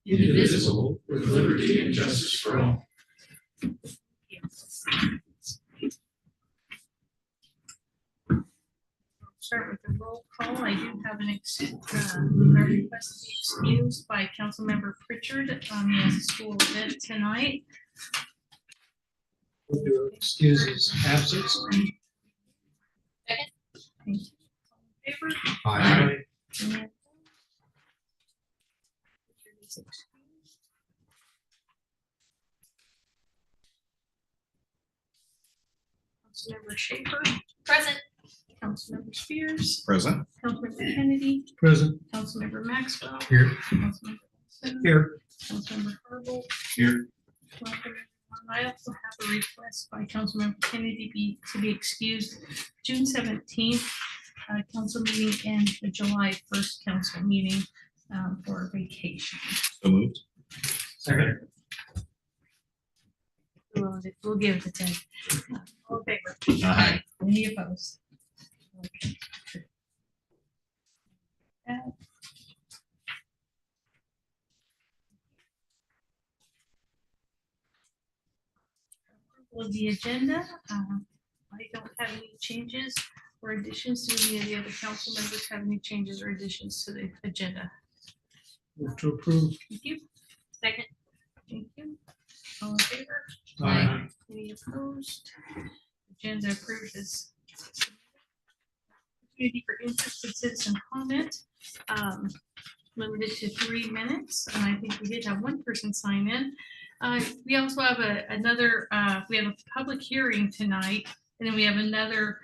indivisible, with liberty and justice for all. Start with the roll call. I do have a request to be excused by Councilmember Pritchard. He has a school event tonight. Move to excuse his absence. Thank you. All in favor? Aye. And Councilmember Schaefer. Present. Councilmember Spears. Present. Councilmember Kennedy. Present. Councilmember Maxwell. Here. Councilmember Wilson. Here. Councilmember Harville. Here. Welcome, everyone. I also have a request by Councilmember Kennedy to be excused June 17th council meeting and the July 1st council meeting for vacation. So moved. Second. We'll give it to Ted. All in favor? Aye. Any opposed? Okay. Approval of the agenda. I don't have any changes or additions. Do any of the other council members have any changes or additions to the agenda? Move to approve. Thank you. Second. Thank you. All in favor? Aye. Any opposed? Agenda approved as opportunity for interested citizen comment. Limited to 3 minutes, and I think we did have one person sign in. We also have another, we have a public hearing tonight, and then we have another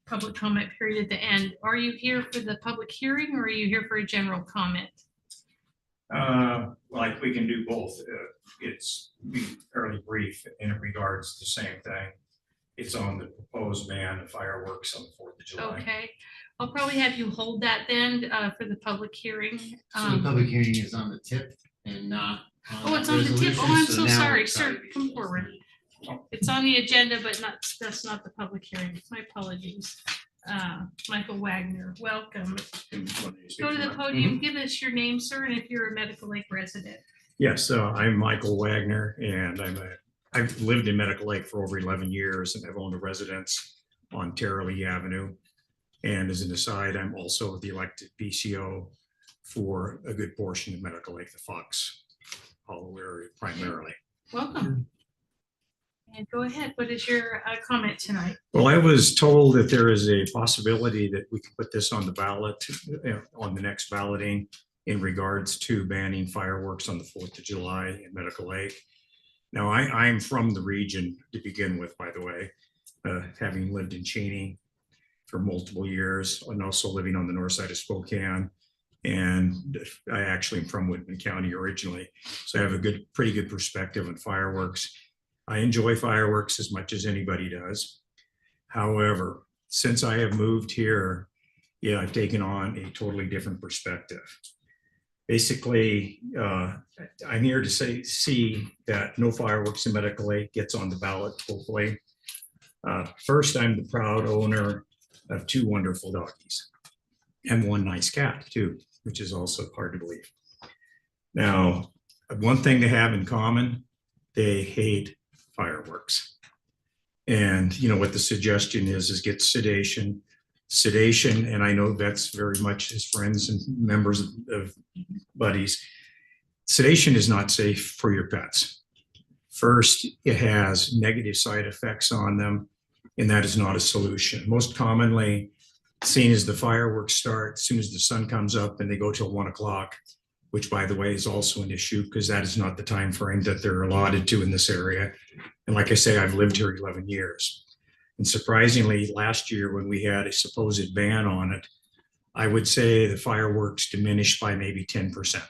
public comment period at the end. Are you here for the public hearing, or are you here for a general comment? Like we can do both. It's be fairly brief in regards to the same thing. It's on the proposed ban of fireworks on the 4th of July. Okay, I'll probably have you hold that then for the public hearing. So the public hearing is on the tip and not. Oh, it's on the tip. Oh, I'm so now sorry, it's sir. Come forward. It's on the agenda, but that's not the public hearing. My apologies. Michael Wagner, welcome. Go to the podium, give us your name, sir, and if you're a Medical Lake resident. Yes, I'm Michael Wagner, and I've lived in Medical Lake for over 11 years, and I've owned a residence on Tara Lee Avenue. And as an aside, I'm also the elected PCO for a good portion of Medical Lake, the Fox Hollow area primarily. Welcome. And go ahead. What is your comment tonight? Well, I was told that there is a possibility that we could put this on the ballot, on the next balloting in regards to banning fireworks on the 4th of July in Medical Lake. Now, I'm from the region to begin with, by the way, having lived in Cheney for multiple years and also living on the north side of Spokane. And I actually am from Whitman County originally. So I have a pretty good perspective on fireworks. I enjoy fireworks as much as anybody does. However, since I have moved here, I've taken on a totally different perspective. Basically, I'm here to see that no fireworks in Medical Lake gets on the ballot, hopefully. First, I'm the proud owner of 2 wonderful doggies and 1 nice cat too, which is also hard to believe. Now, one thing they have in common, they hate fireworks. And what the suggestion is get sedation, and I know that's very much his friends and members of buddies. Sedation is not safe for your pets. First, it has negative side effects on them, and that is not a solution. Most commonly seen as the fireworks start as soon as the sun comes up and they go till 1 o'clock, which by the way is also an issue because that is not the time frame that they're allotted to in this area. And like I say, I've lived here 11 years. And surprisingly, last year when we had a supposed ban on it, I would say the fireworks diminished by maybe 10%.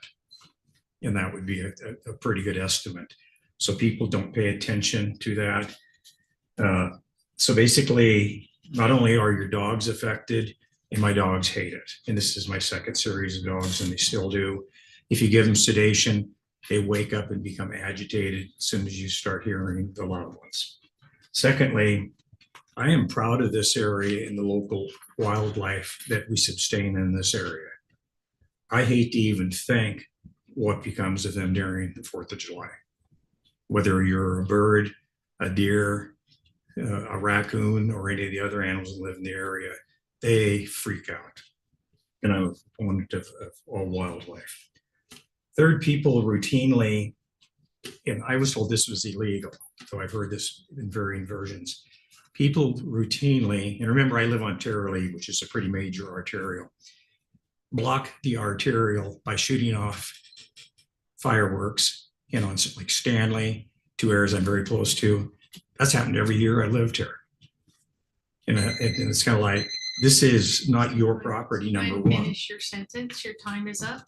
And that would be a pretty good estimate. So people don't pay attention to that. So basically, not only are your dogs affected, and my dogs hate it. And this is my 2nd series of dogs, and they still do. If you give them sedation, they wake up and become agitated as soon as you start hearing the loud ones. Secondly, I am proud of this area and the local wildlife that we sustain in this area. I hate to even think what becomes of them during the 4th of July. Whether you're a bird, a deer, a raccoon, or any of the other animals that live in the area, they freak out. And I'm a proponent of all wildlife. Third, people routinely, and I was told this was illegal, so I've heard this in varying versions. People routinely, and remember I live on Terra Lee, which is a pretty major arterial, block the arterial by shooting off fireworks, you know, like Stanley, 2 areas I'm very close to. That's happened every year I lived here. And it's kind of like, this is not your property, Go ahead number and one. Finish your sentence. Your time is up.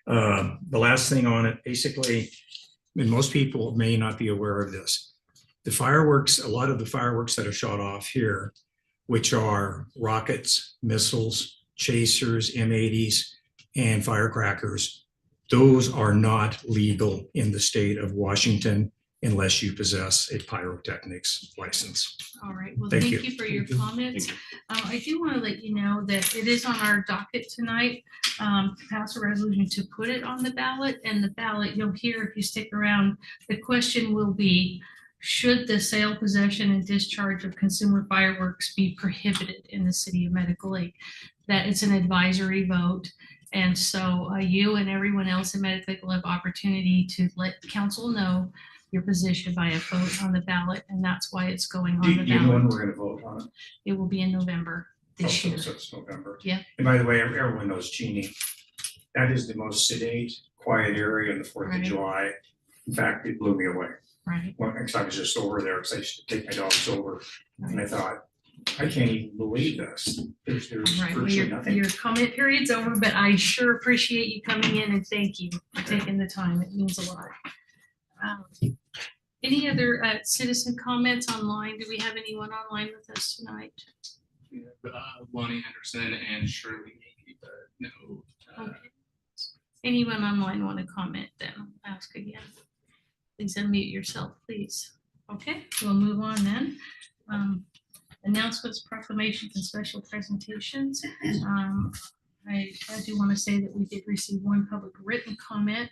The last thing on it, basically, and most people may not be aware of this. The fireworks, a lot of the fireworks that are shot off here, which are rockets, missiles, chasers, M80s, and firecrackers, those are not legal in the state of Washington unless you possess a pyrotechnics license. All right. Well, Thank thank you. you for your Thank you. comments. I do want to let you know that it is on our docket tonight, to pass a resolution to put it on the ballot. And the ballot, you'll hear if you stick around, the question will be, should the sale, possession, and discharge of consumer fireworks be prohibited in the city of Medical Lake? That it's an advisory vote. And so you and everyone else in Medical Lake will have opportunity to let council know your position by a vote on the ballot, and that's why it's going Do on the you know when ballot. we're going to vote on it? It will be in November this Oh, year. so it's November. Yeah. And by the way, everyone knows Cheney. That is the most sedate, quiet area on the 4th Right. of July. In fact, it blew me away. Right. Well, because I was just over there, because I used to take my dogs over, and I thought, I can't even believe this. There's Right. Well, virtually nothing. your comment period's over, but I sure appreciate you coming in and thank you for taking the time. It means a lot. Any other citizen comments online? Do we have anyone online with us tonight? We have Lonnie Henderson and Shirley Yankee, but no. Okay. Anyone online want to comment then? I'll ask again. Please unmute yourself, please. Okay, we'll move on then. Announcements, proclamations, and special presentations. I do want to say that we did receive one public written comment.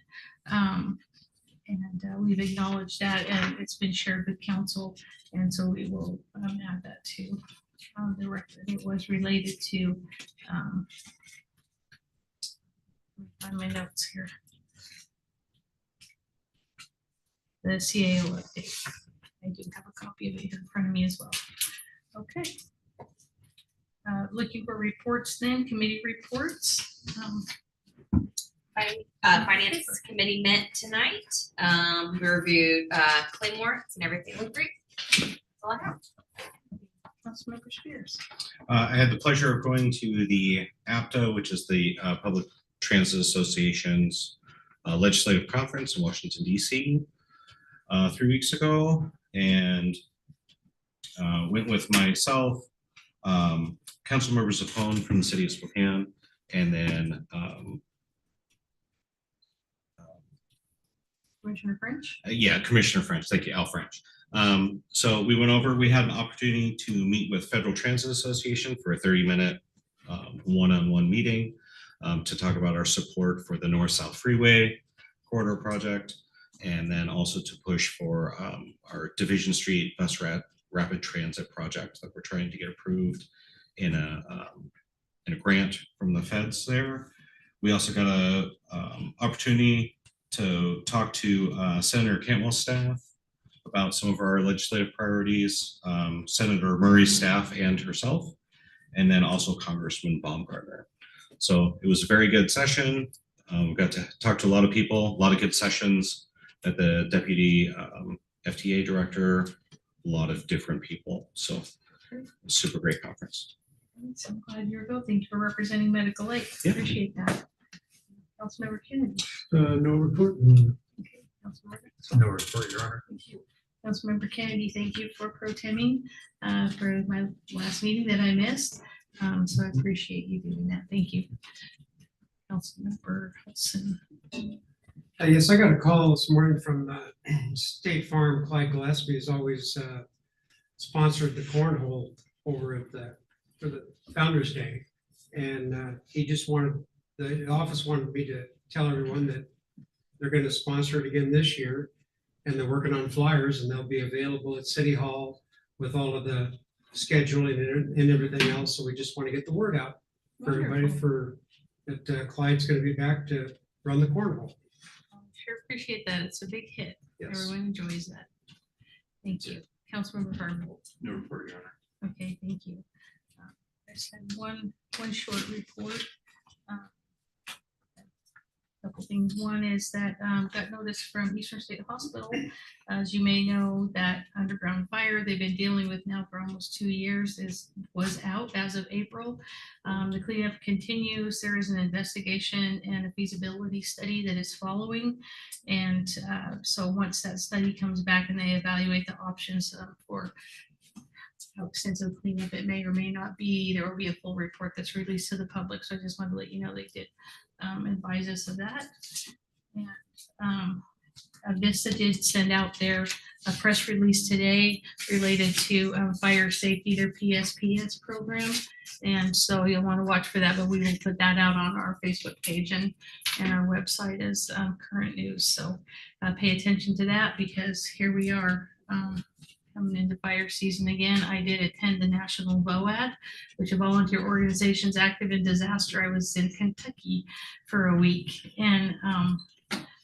And we've acknowledged that, and it's been shared with council. And so we will add that to the record. It was related to find my notes here. The CAO update. I do have a copy of it here in front of me as well. Okay. Looking for reports then, committee reports. Finance committee met tonight. We reviewed claim warrants and everything looked great. That's all I have. Councilmember Spears. I had the pleasure of going to the APTA, which is the Public Transit Association's legislative conference in Washington, D.C. 3 weeks ago, and went with myself, council members of Zapone from the city of Spokane, and then Commissioner French. Commissioner French. Thank you, Al French. So we went over, we had an opportunity to meet with Federal Transit Association for a 30-minute one-on-one meeting to talk about our support for the North-South Freeway corridor project, and then also to push for our Division Street bus rapid transit project that we're trying to get approved in a grant from the feds there. We also got a opportunity to talk to Senator Cantwell's staff about some of our legislative priorities, Senator Murray's staff and herself, and then also Congressman Baumgartner. So it was a very good session. We got to talk to a lot of people, a lot of good sessions at the deputy FTA director, a lot of different people. So super great conference. So I'm glad you're both. Thank you for representing Medical Lake. Yeah. Appreciate that. Councilmember Kennedy. No report. Okay. Councilmember. No report, Your Honor. Thank you. Councilmember Kennedy, thank you for pro temping for my last meeting that I missed. So I appreciate you doing that. Thank you. Councilmember Hudson. Yes, I got a call this morning from State Farm. Clyde Gillespie has always sponsored the cornhole over at for the Founder's Day. And he just wanted, the office wanted me to tell everyone that They're gonna sponsor it again this year. And they're working on flyers and they'll be available at City Hall with all of the scheduling and everything else. So we just want to get the word out for everybody Wonderful. that Clyde's gonna be back to run the cornhole. Sure appreciate that. It's a big hit. Yes. Everyone enjoys that. Thank you. Councilmember Harville. No report, Your Honor. Okay, thank you. I just had one short report. Couple things. One is that got notice from Eastern State Hospital. As you may know, that underground fire they've been dealing with now for almost 2 years was out as of April. The cleanup continues. There is an investigation and a feasibility study that is following. And so once that study comes back and they evaluate the options for how extensive cleanup it may or may not be, there will be a full report that's released to the public. So I just wanted to let you know they did advise us of that. And Avista did send out their press release today related to fire safety, their PSPS program. And so you'll want to watch for that, but we will put that out on our Facebook page and our website as current news. So pay attention to that because here we are. Coming into fire season again. I did attend the National VOAD, which is volunteer organizations active in disaster. I was in Kentucky for a week and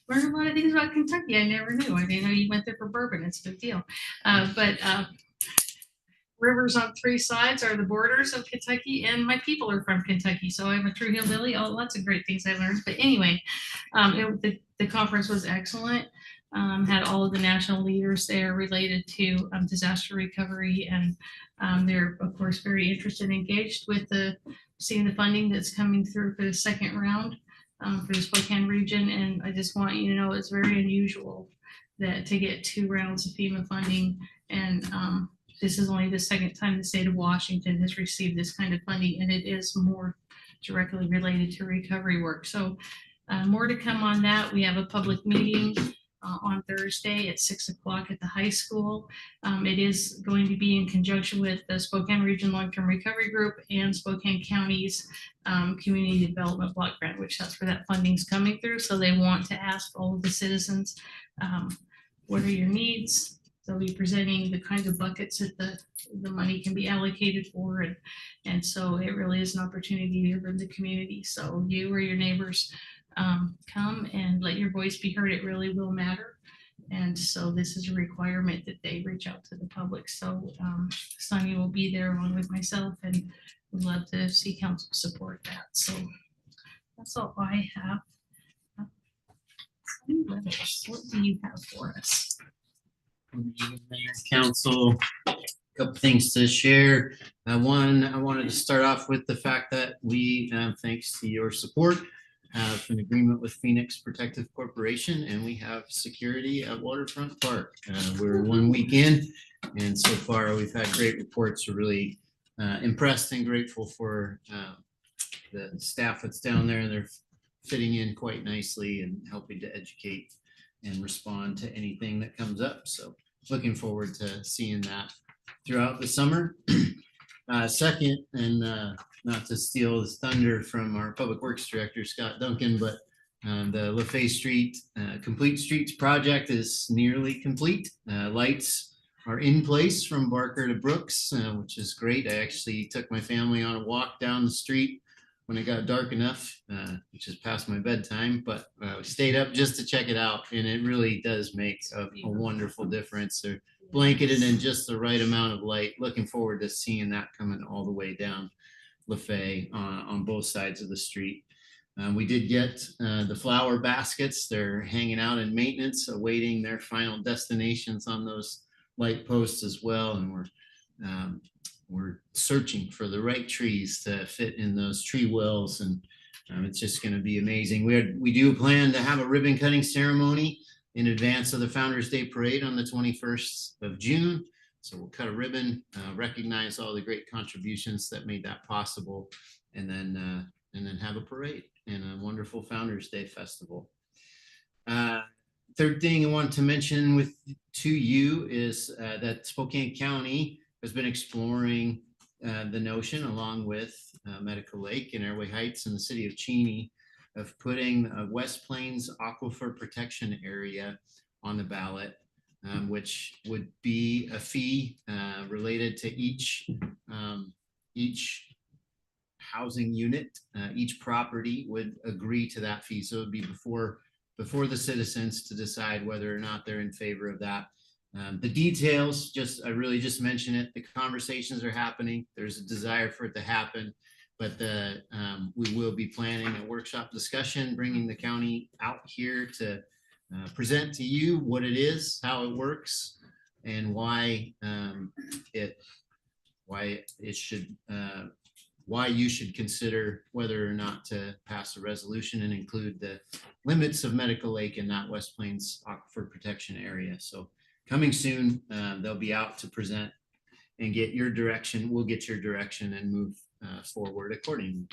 learned a lot of things about Kentucky I never knew. I didn't know you went there for bourbon. It's a big deal. But rivers on 3 sides are the borders of Kentucky, and my people are from Kentucky, so I'm a true hillbilly. Oh, lots of great things I learned. But anyway, the conference was excellent. Had all of the national leaders there related to disaster recovery, and they're of course very interested and engaged with seeing the funding that's coming through for the second round for the Spokane region. And I just want you to know it's very unusual that to get 2 rounds of FEMA funding, and this is only the second time the state of Washington has received this kind of funding, and it is more directly related to recovery work. So more to come on that. We have a public meeting on Thursday at 6 o'clock at the high school. It is going to be in conjunction with the Spokane Region Long-Term Recovery Group and Spokane County's Community Development Block Grant, which that's where that funding's coming through. So they want to ask all of the citizens, what are your needs? They'll be presenting the kinds of buckets that the money can be allocated for. And so it really is an opportunity to serve the community. So you or your neighbors come and let your voice be heard. It really will matter. And so this is a requirement that they reach out to the public. So Sonia will be there along with myself, and we'd love to see council support that. So that's all I have. What do you have for us? Mayor, council, a couple things to share. One, I wanted to start off with the fact that we, thanks to your support, have an agreement with Phoenix Protective Corporation, and we have security at Waterfront Park. We're 1 week in, and so far we've had great reports. We're really impressed and grateful for the staff that's down there. They're fitting in quite nicely and helping to educate and respond to anything that comes up. So looking forward to seeing that throughout the summer. Second, and not to steal the thunder from our Public Works Director, Scott Duncan, but the LaFay Street Complete Streets project is nearly complete. Lights are in place from Barker to Brooks, which is great. I actually took my family on a walk down the street when it got dark enough, which is past my bedtime, but we stayed up just to check it out, and it really does make a wonderful difference. They're blanketed in just the right amount of light. Looking forward to seeing that coming all the way down LaFay on both sides of the street. We did get the flower baskets. They're hanging out in maintenance, awaiting their final destinations on those light posts as well. And we're searching for the right trees to fit in those tree wells, and it's just going to be amazing. We do plan to have a ribbon cutting ceremony in advance of the Founders Day Parade on the 21st of June. So we'll cut a ribbon, recognize all the great contributions that made that possible, and then have a parade and a wonderful Founders Day festival. Third thing I want to mention to you is that Spokane County has been exploring the notion, along with Medical Lake and Airway Heights and the city of Cheney, of putting a West Plains Aquifer Protection Area on the ballot, which would be a fee related to each housing unit. Each property would agree to that fee. So it would be before the citizens to decide whether or not they're in favor of that. The details, I really just mention it. The conversations are happening. There's a desire for it to happen, but we will be planning a workshop discussion, bringing the county out here to present to you what it is, how it works, and why you should consider whether or not to pass a resolution and include the limits of Medical Lake in that West Plains Aquifer Protection Area. So coming soon, they'll be out to present and get your direction. We'll get your direction and move forward accordingly.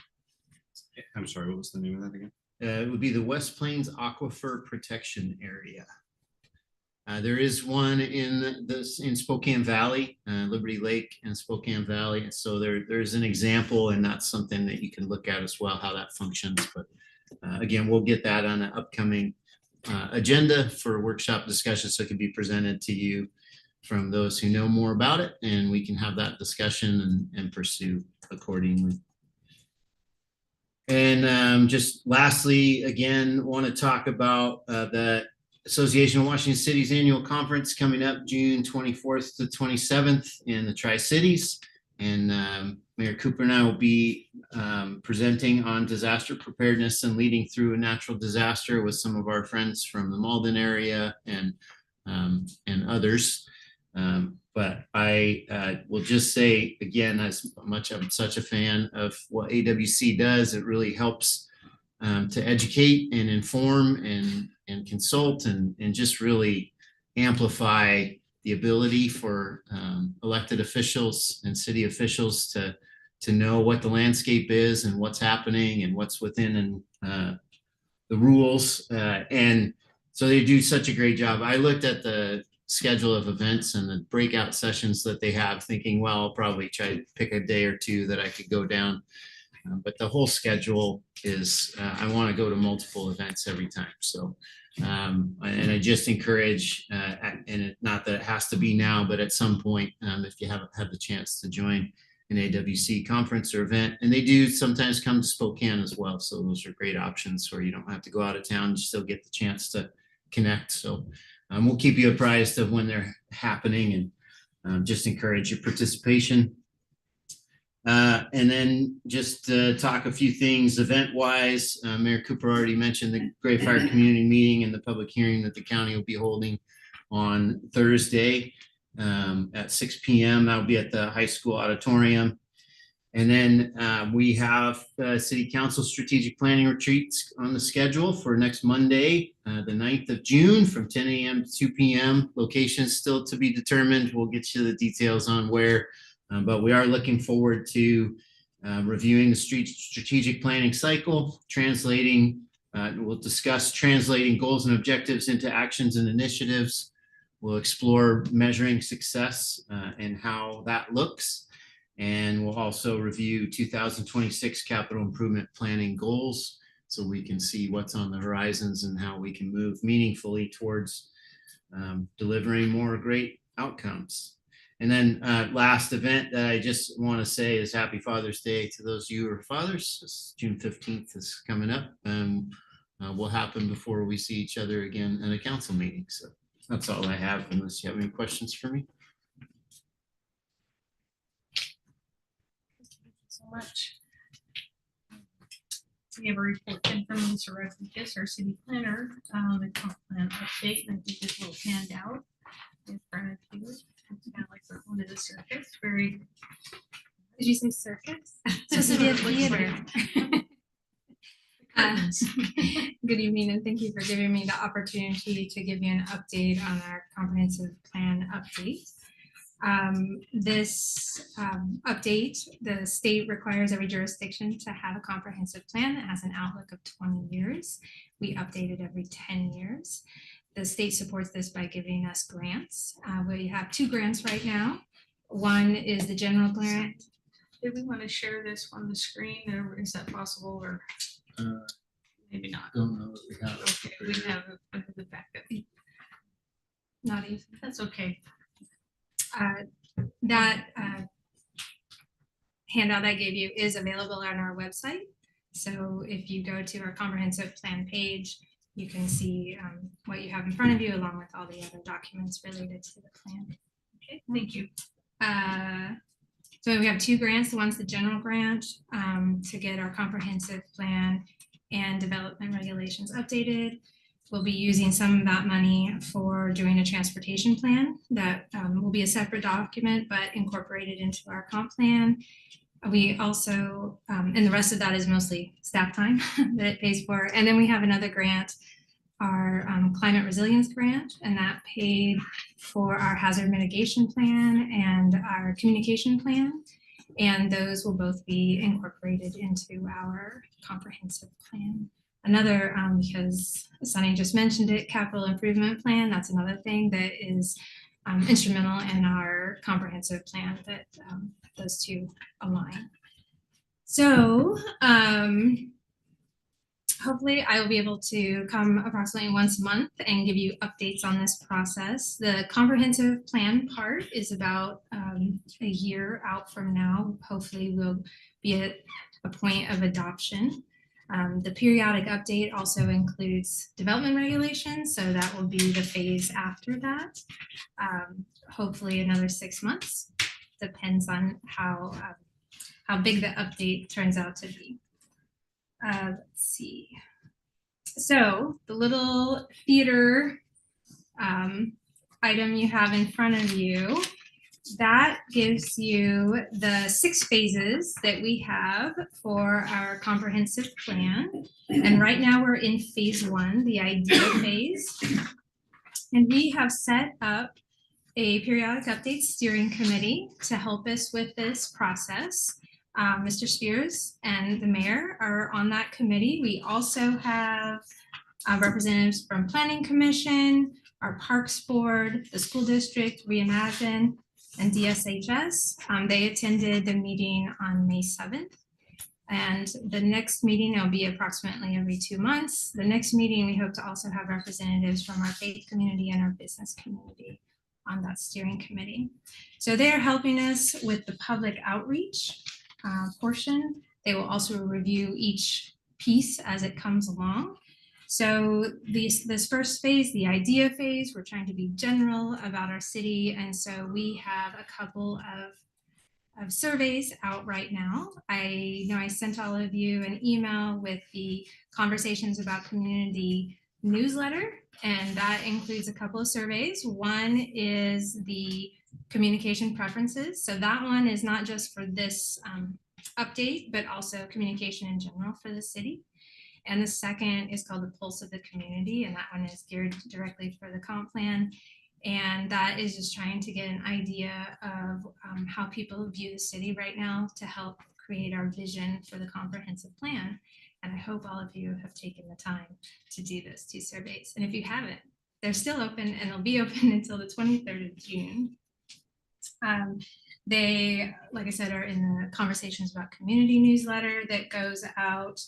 I'm sorry, what was the name of that again? It would be the West Plains Aquifer Protection Area. There is one in Spokane Valley, Liberty Lake and Spokane Valley. And so there's an example, and that's something that you can look at as well, how that functions. But again, we'll get that on an upcoming agenda for workshop discussion, so it can be presented to you from those who know more about it, and we can have that discussion and pursue accordingly. And just lastly, again, want to talk about the Association of Washington Cities Annual Conference coming up June 24th to 27th in the Tri-Cities. And Mayor Cooper and I will be presenting on disaster preparedness and leading through a natural disaster with some of our friends from the Malden area and others. But I will just say, again, as much I'm such a fan of what AWC does, it really helps to educate and inform and consult and just really amplify the ability for elected officials and city officials to know what the landscape is and what's happening and what's within and the rules. And so they do such a great job. I looked at the schedule of events and the breakout sessions that they have, thinking, well, I'll probably try to pick a day or two that I could go down. But the whole schedule is, I want to go to multiple events every time. So, and I just encourage, and not that it has to be now, but at some point, if you haven't had the chance to join an AWC conference or event, and they do sometimes come to Spokane as well. So those are great options where you don't have to go out of town, you still get the chance to connect. So we'll keep you apprised of when they're happening and just encourage your participation. And then just talk a few things event-wise. Mayor Cooper already mentioned the Great Fire Community Meeting and the public hearing that the county will be holding on Thursday at 6 p.m. That'll be at the high school auditorium. And then we have City Council Strategic Planning Retreats on the schedule for next Monday, the 9th of June from 10 a.m. to 2 p.m. Locations still to be determined. We'll get you the details on where. But we are looking forward to reviewing the strategic planning cycle, we'll discuss translating goals and objectives into actions and initiatives. We'll explore measuring success and how that looks. And we'll also review 2026 capital improvement planning goals so we can see what's on the horizons and how we can move meaningfully towards delivering more great outcomes. And then last event that I just want to say is Happy Father's Day to those of you who are fathers. June 15th is coming up and will happen before we see each other again at a council meeting. So that's all I have, unless you have any questions for me. Thank you so much. We have a report in from Lisa Rodriguez, our city planner, the comp plan update, and I think this little handout in front of you. It's kind of like we're going to the circus. Very. Did you say circus? Supposed to be a theater. Good evening, and thank you for giving me the opportunity to give you an update on our comprehensive plan update. This update, the state requires every jurisdiction to have a comprehensive plan that has an outlook of 20 years. We update it every 10 years. The state supports this by giving us grants. We have 2 grants right now. One is the general grant. Did we want to share this on the screen, or is that possible? Or maybe not. Don't know that we have. it Okay, we prepared. have the backup. Not even. That's okay. That handout I gave you is available on our website. So if you go to our comprehensive plan page, you can see what you have in front of you along with all the other documents related to the plan. Okay, thank you. So we have two grants. One's the general grant to get our comprehensive plan and development regulations updated. We'll be using some of that money for doing a transportation plan that will be a separate document, but incorporated into our comp plan. We also, and the rest of that is mostly staff time that it pays for. And then we have another grant, our climate resilience grant, and that paid for our hazard mitigation plan and our communication plan. And those will both be incorporated into our comprehensive plan. Another, because Sunny just mentioned it, capital improvement plan, that's another thing that is instrumental in our comprehensive plan that those two align. So hopefully I will be able to come approximately once a month and give you updates on this process. The comprehensive plan part is about a year out from now. Hopefully we'll be at a point of adoption. The periodic update also includes development regulations, so that will be the phase after that. Hopefully another 6 months, depends on how big the update turns out to be. Let's see. So the little theater item you have in front of you, that gives you the 6 phases that we have for our comprehensive plan. And right now we're in phase 1, the idea phase. And we have set up a periodic update steering committee to help us with this process. Mr. Spears and the mayor are on that committee. We also have representatives from Planning Commission, our Parks Board, the School District, Reimagine, and DSHS. They attended the meeting on May 7th. And the next meeting will be approximately every 2 months. The next meeting, we hope to also have representatives from our faith community and our business community on that steering committee. So they're helping us with the public outreach portion. They will also review each piece as it comes along. So this first phase, the idea phase, we're trying to be general about our city. And so we have a couple of surveys out right now. I know I sent all of you an email with the Conversations About Community newsletter, and that includes a couple of surveys. One is the communication preferences. So that one is not just for this update, but also communication in general for the city. And the second is called the Pulse of the Community, and that one is geared directly for the comp plan. And that is just trying to get an idea of how people view the city right now to help create our vision for the comprehensive plan. And I hope all of you have taken the time to do those 2 surveys. And if you haven't, they're still open and they'll be open until the 23rd of June. They, like I said, are in the Conversations About Community newsletter that goes out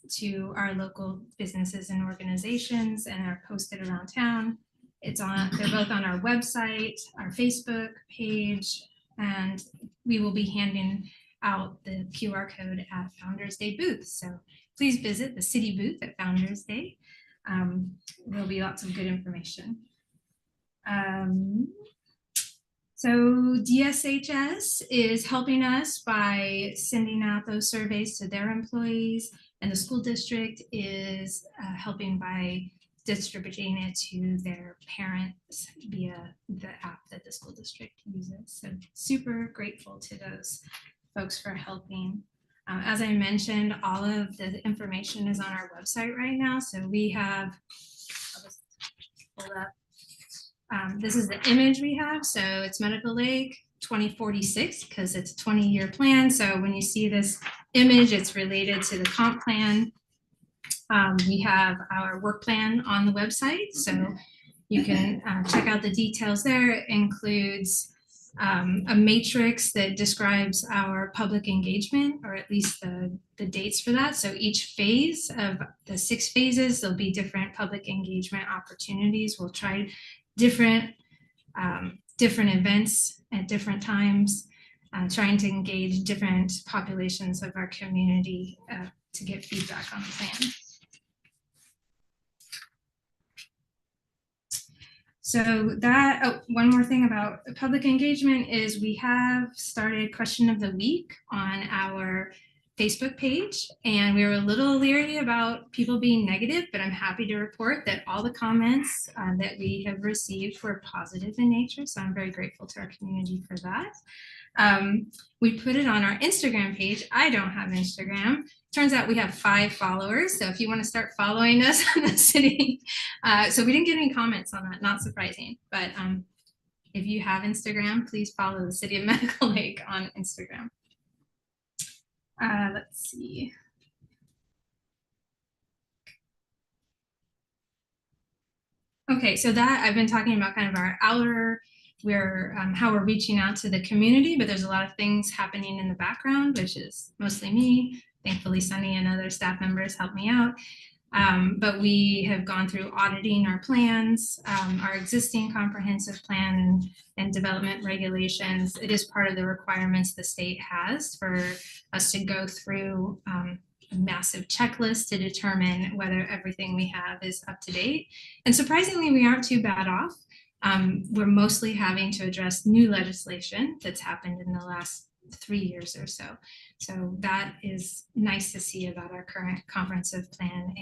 to our local businesses and organizations and are posted around town. They're both on our website, our Facebook page, and we will be handing out the QR code at Founders Day booth. So please visit the city booth at Founders Day. There'll be lots of good information. So DSHS is helping us by sending out those surveys to their employees, and the school district is helping by distributing it to their parents via the app that the school district uses. So super grateful to those folks for helping. As I mentioned, all of the information is on our website right now. So we have, I'll just pull up. This is the image we have. So it's Medical Lake 2046 because it's a 20-year plan. So when you see this image, it's related to the comp plan. We have our work plan on the website, so you can check out the details there. It includes a matrix that describes our public engagement, or at least the dates for that. So each phase of the 6 phases, there'll be different public engagement opportunities. We'll try different events at different times, trying to engage different populations of our community to get feedback on the plan. So that, oh, one more thing about public engagement is we have started question of the week on our Facebook page, and we were a little leery about people being negative, but I'm happy to report that all the comments that we have received were positive in nature. So I'm very grateful to our community for that. We put it on our Instagram page. I don't have Instagram. Turns out we have 5 followers. So if you want to start following us on the city, so we didn't get any comments on that, not surprising. But if you have Instagram, please follow the City of Medical Lake on Instagram. Let's see. Okay, so that I've been talking about kind of our outer, how we're reaching out to the community, but there's a lot of things happening in the background, which is mostly me. Thankfully, Sunny and other staff members help me out. But we have gone through auditing our plans, our existing comprehensive plan and development regulations. It is part of the requirements the state has for us to go through a massive checklist to determine whether everything we have is up to date. And surprisingly, we aren't too bad off. We're mostly having to address new legislation that's happened in the last 3 years or so. So that is nice to see about our current comprehensive plan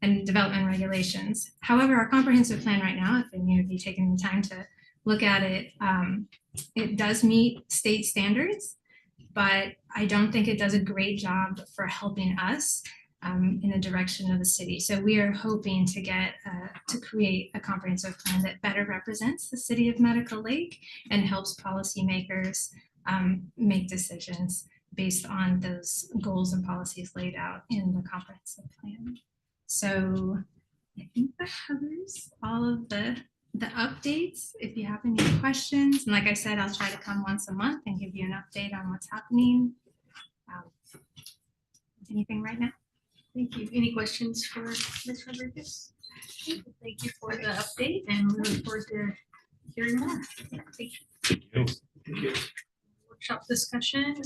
and development regulations. However, our comprehensive plan right now, if any of you taken the time to look at it, it does meet state standards, but I don't think it does a great job for helping us in the direction of the city. So we are hoping to get to create a comprehensive plan that better represents the City of Medical Lake and helps policymakers make decisions based on those goals and policies laid out in the comprehensive plan. So I think that covers all of the updates. If you have any questions, and like I said, I'll try to come once a month and give you an update on what's happening. Anything right now? Thank you. Any questions for Ms. Rodriguez? Thank you for the update, and we look forward to hearing more. Thank you. Workshop discussion,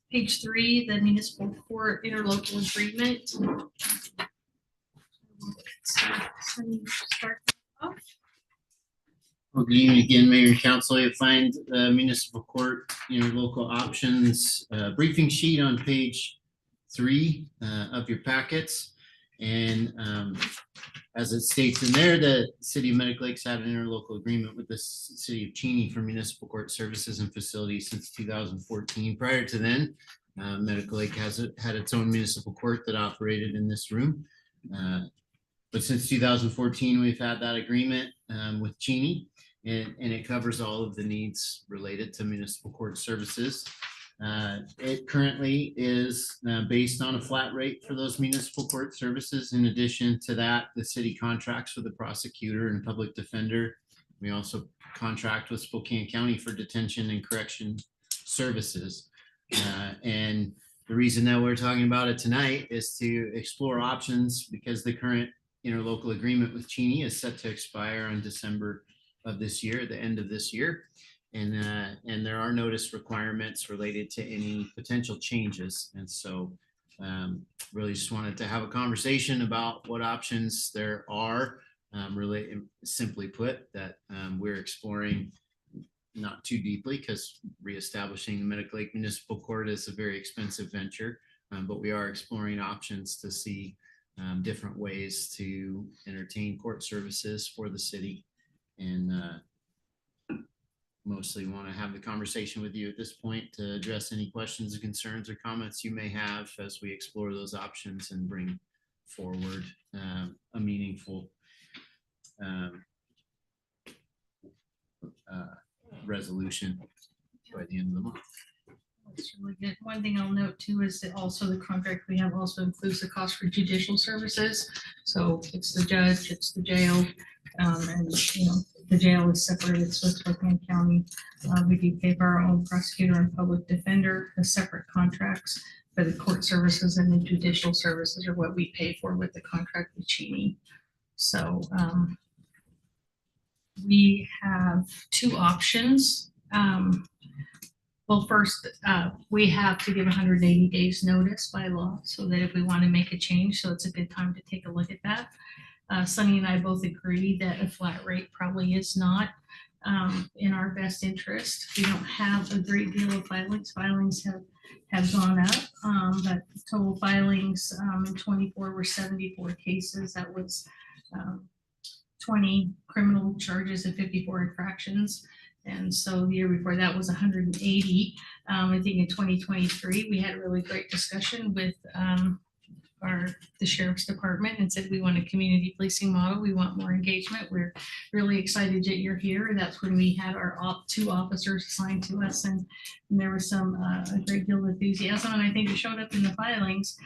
page 3, the municipal court interlocal agreement. Start off. Well, good evening again, Mayor and Council. You'll find the municipal court interlocal options briefing sheet on page 3 of your packets. And as it states in there, the City of Medical Lake's had an interlocal agreement with the City of Cheney for municipal court services and facilities since 2014. Prior to then, Medical Lake had its own municipal court that operated in this room. But since 2014, we've had that agreement with Cheney, and it covers all of the needs related to municipal court services. It currently is based on a flat rate for those municipal court services. In addition to that, the city contracts with the prosecutor and public defender. We also contract with Spokane County for detention and correction services. And the reason that we're talking about it tonight is to explore options because the current interlocal agreement with Cheney is set to expire on December of this year, the end of this year. And there are notice requirements related to any potential changes. And so really just wanted to have a conversation about what options there are, really simply put, that we're exploring not too deeply because reestablishing the Medical Lake Municipal Court is a very expensive venture, but we are exploring options to see different ways to entertain court services for the city. And mostly want to have the conversation with you at this point to address any questions or concerns or comments you may have as we explore those options and bring forward a meaningful resolution by the end of the month. That's really good. One thing I'll note too is that also the contract we have also includes the cost for judicial services. So it's the judge, it's the jail, and the jail is separated, so it's Spokane County. We do pay for our own prosecutor and public defender, the separate contracts for the court services and the judicial services are what we pay for with the contract with Cheney. So we have two options. Well, first, we have to give 180 days notice by law so that if we want to make a change, so it's a good time to take a look at that. Sunny and I both agree that a flat rate probably is not in our best interest. We don't have a great deal of filings. Filings have gone up, but total filings in 24 were 74 cases. That was 20 criminal charges and 54 infractions. And so the year before that was 180. I think in 2023, we had a really great discussion with the sheriff's department and said, we want a community policing model. We want more engagement. We're really excited that you're here. And that's when we had our two officers assigned to us. And there was a great deal of enthusiasm. And I think it showed up in the filings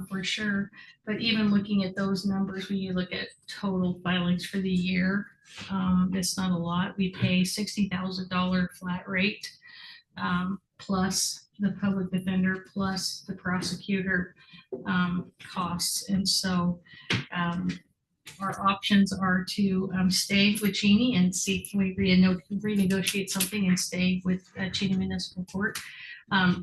for sure. But even looking at those numbers, when you look at total filings for the year, it's not a lot. We pay $60,000 flat rate plus the public defender plus the prosecutor costs. And so our options are to stay with Cheney and see can we renegotiate something and stay with Cheney Municipal Court,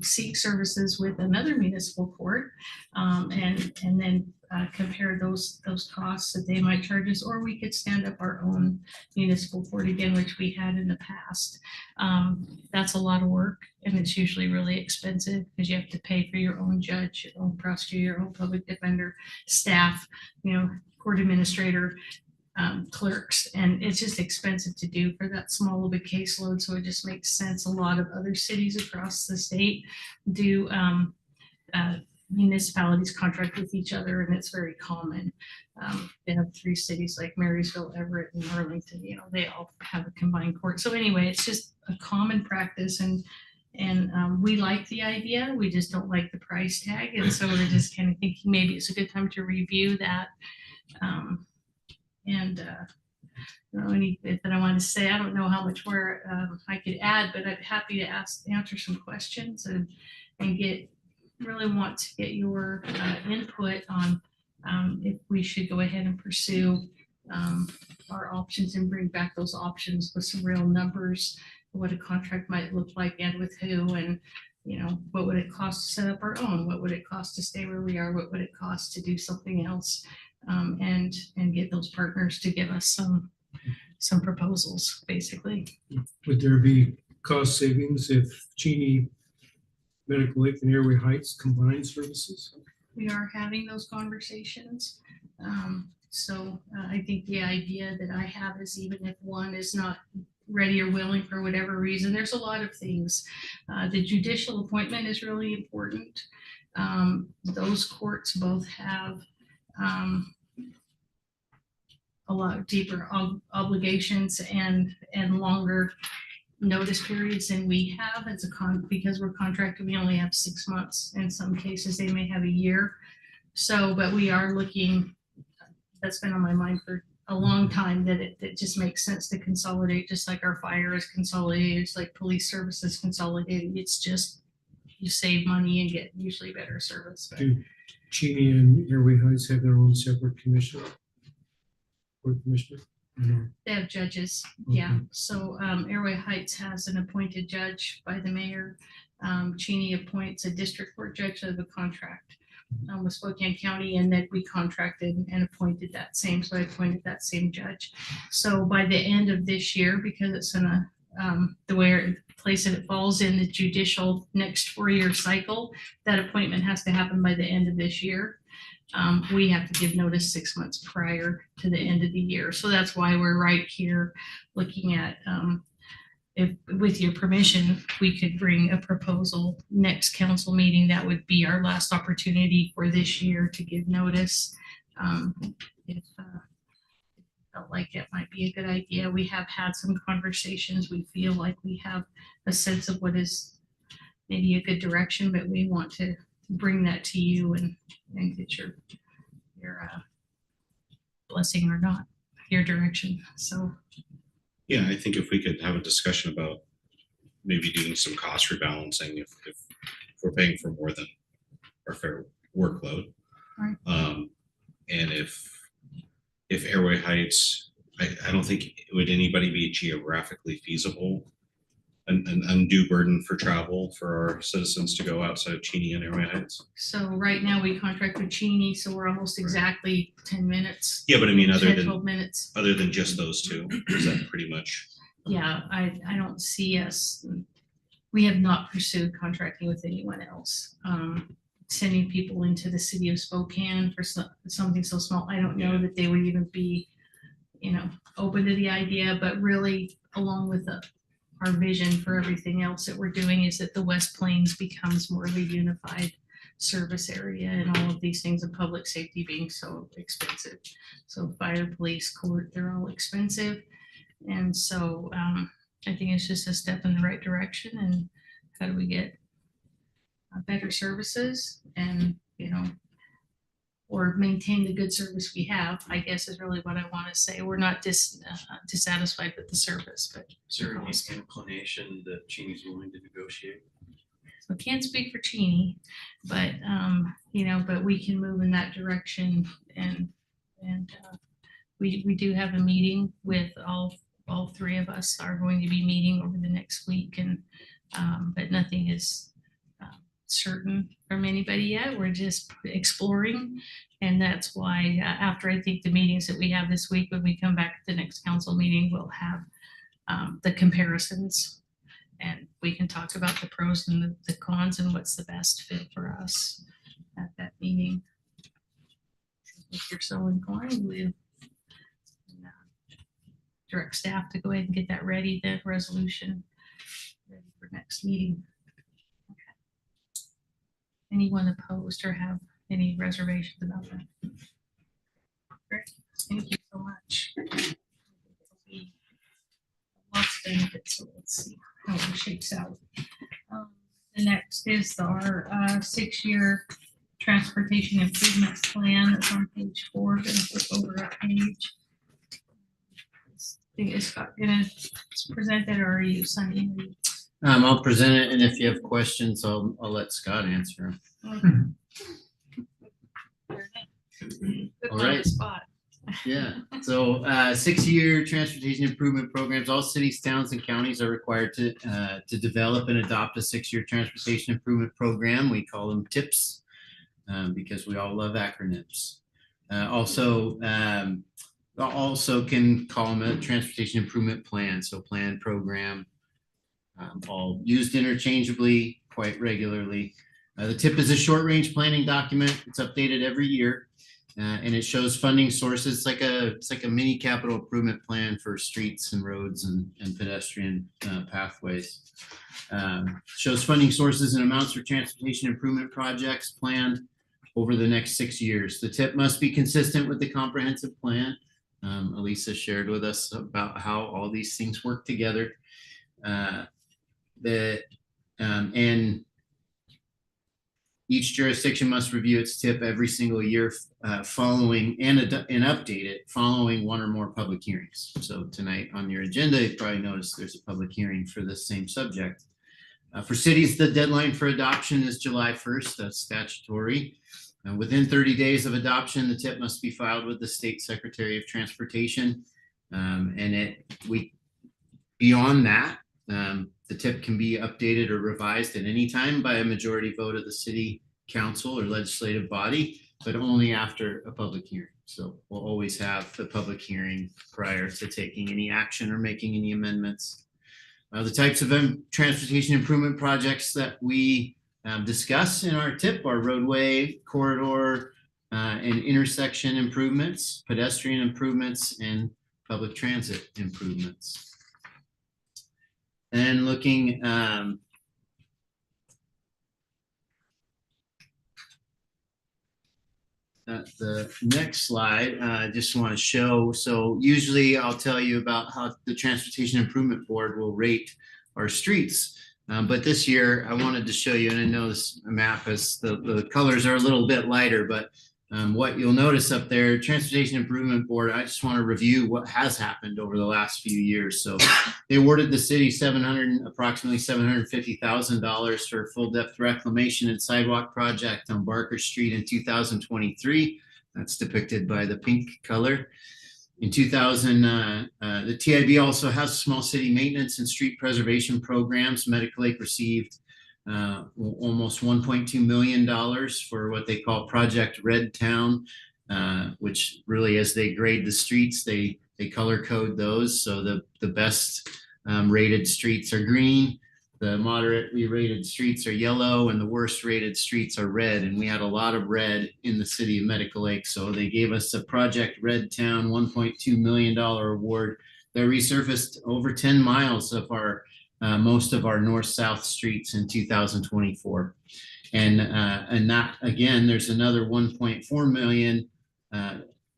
seek services with another municipal court, and then compare those costs that they might charge us, or we could stand up our own municipal court again, which we had in the past. That's a lot of work, and it's usually really expensive because you have to pay for your own judge, your own prosecutor, your own public defender, staff, court administrator, clerks, and it's just expensive to do for that small of a caseload. So it just makes sense. A lot of other cities across the state do municipalities contract with each other, and it's very common. They have 3 cities like Marysville, Everett, and Arlington. They all have a combined court. So anyway, it's just a common practice, and we like the idea. We just don't like the price tag, and so we're just kind of thinking maybe it's a good time to review that. Anything that I want to say. I don't know how much more I could add, but I'm happy to answer some questions and really want to get your input on if we should go ahead and pursue our options and bring back those options with some real numbers, what a contract might look like and with who, and what would it cost to set up our own? What would it cost to stay where we are? What would it cost to do something else? And get those partners to give us some proposals, basically. Would there be cost savings if Cheney, Medical Lake, and Airway Heights combine services? We are having those conversations. So I think the idea that I have is even if one is not ready or willing for whatever reason, there's a lot of things. The judicial appointment is really important. Those courts both have a lot deeper obligations and longer notice periods than we have as because we're contracted. We only have 6 months. In some cases, they may have a year. So, but we are looking. That's been on my mind for a long time. That it just makes sense to consolidate, just like our fire is consolidated, just like police services consolidated. It's just you save money and get usually better service. Do Cheney and Airway Heights have their own separate commissioner? Court commissioner? No. They have judges, Okay. yeah. So Airway Heights has an appointed judge by the mayor. Cheney appoints a district court judge of the contract with Spokane County, and then we contracted and appointed that same. So I appointed that same judge. So by the end of this year, because it's in the place that it falls in the judicial next 4-year cycle, that appointment has to happen by the end of this year. We have to give notice 6 months prior to the end of the year. So that's why we're right here looking at, if with your permission, we could bring a proposal next council meeting. That would be our last opportunity for this year to give notice. If felt like it might be a good idea. We have had some conversations. We feel like we have a sense of what is maybe a good direction, but we want to bring that to you and get your blessing or not, your direction. So Yeah, I think if we could have a discussion about maybe doing some cost rebalancing if we're paying for more than our fair workload. Right. And if Airway Heights, I don't think, would anybody be geographically feasible? An undue burden for travel for our citizens to go outside of Cheney and Airway Heights? So right now we contract with Cheney, so we're almost exactly 10 minutes. Yeah, but I mean, 12 minutes. other than just those two, is that pretty much? Yeah, I don't see us, we have not pursued contracting with anyone else. Sending people into the city of Spokane for something so small, I don't know that they would even be, open to the idea, but really along with our vision for everything else that we're doing is that the West Plains becomes more of a unified service area and all of these things of public safety being so expensive. So fire, police, court, they're all expensive. And so I think it's just a step in the right direction. And how do we get better services and, or maintain the good service we have, I guess is really what I want to say. We're not dissatisfied with the service, but Is there any inclination that Cheney's willing to negotiate? I can't speak for Cheney, but, but we can move in that direction. And we do have a meeting with all three of us are going to be meeting over the next week, and but nothing is certain from anybody yet. We're just exploring, and that's why after I think the meetings that we have this week, when we come back to the next council meeting, we'll have the comparisons, and we can talk about the pros and the cons and what's the best fit for us at that meeting. If you're so inclined, we direct staff to go ahead and get that ready, the resolution ready for next meeting. Okay. Anyone opposed or have any reservations about that? Great, thank you so much. Lots of benefits, so let's see how it shakes out. The next is our 6-year transportation improvement plan. That's on page 4. Gonna flip over a page. Is Scott gonna present it, or are you signing? I'll present it, and if you have questions, I'll let Scott answer. Good All on right. the spot. Yeah, so 6-year transportation improvement programs. All cities, towns, and counties are required to develop and adopt a 6-year transportation improvement program. We call them TIPs because we all love acronyms. Also can call them a transportation improvement plan. So plan, program, all used interchangeably quite regularly. The TIP is a short-range planning document. It's updated every year. And it shows funding sources. It's like a mini capital improvement plan for streets and roads and pedestrian pathways. Shows funding sources and amounts for transportation improvement projects planned over the next 6 years. The TIP must be consistent with the comprehensive plan. Elisa shared with us about how all these things work together. And each jurisdiction must review its TIP every single year following and update it following one or more public hearings. So tonight on your agenda, you probably noticed there's a public hearing for the same subject. For cities, the deadline for adoption is July 1st. That's statutory. Within 30 days of adoption, the TIP must be filed with the State Secretary of Transportation. Beyond that, the TIP can be updated or revised at any time by a majority vote of the city council or legislative body, but only after a public hearing. So we'll always have the public hearing prior to taking any action or making any amendments. The types of transportation improvement projects that we discuss in our TIP are roadway, corridor, and intersection improvements, pedestrian improvements, and public transit improvements. And looking at the next slide, I just want to show. So usually I'll tell you about how the Transportation Improvement Board will rate our streets. But this year I wanted to show you, and I know this map is the colors are a little bit lighter, but What you'll notice up there, Transportation Improvement Board, I just want to review what has happened over the last few years. So they awarded the city approximately $750,000 for a full depth reclamation and sidewalk project on Barker Street in 2023. That's depicted by the pink color. In 2000, the TIB also has small city maintenance and street preservation programs. Medical Lake received almost $1.2 million for what they call Project Red Town, which really, as they grade the streets, they color code those. So the best rated streets are green, the moderately rated streets are yellow, and the worst rated streets are red. And we had a lot of red in the city of Medical Lake. So they gave us a Project Red Town $1.2 million award that resurfaced over 10 miles of our most of our north-south streets in 2024. And that, again, there's another 1.4 million,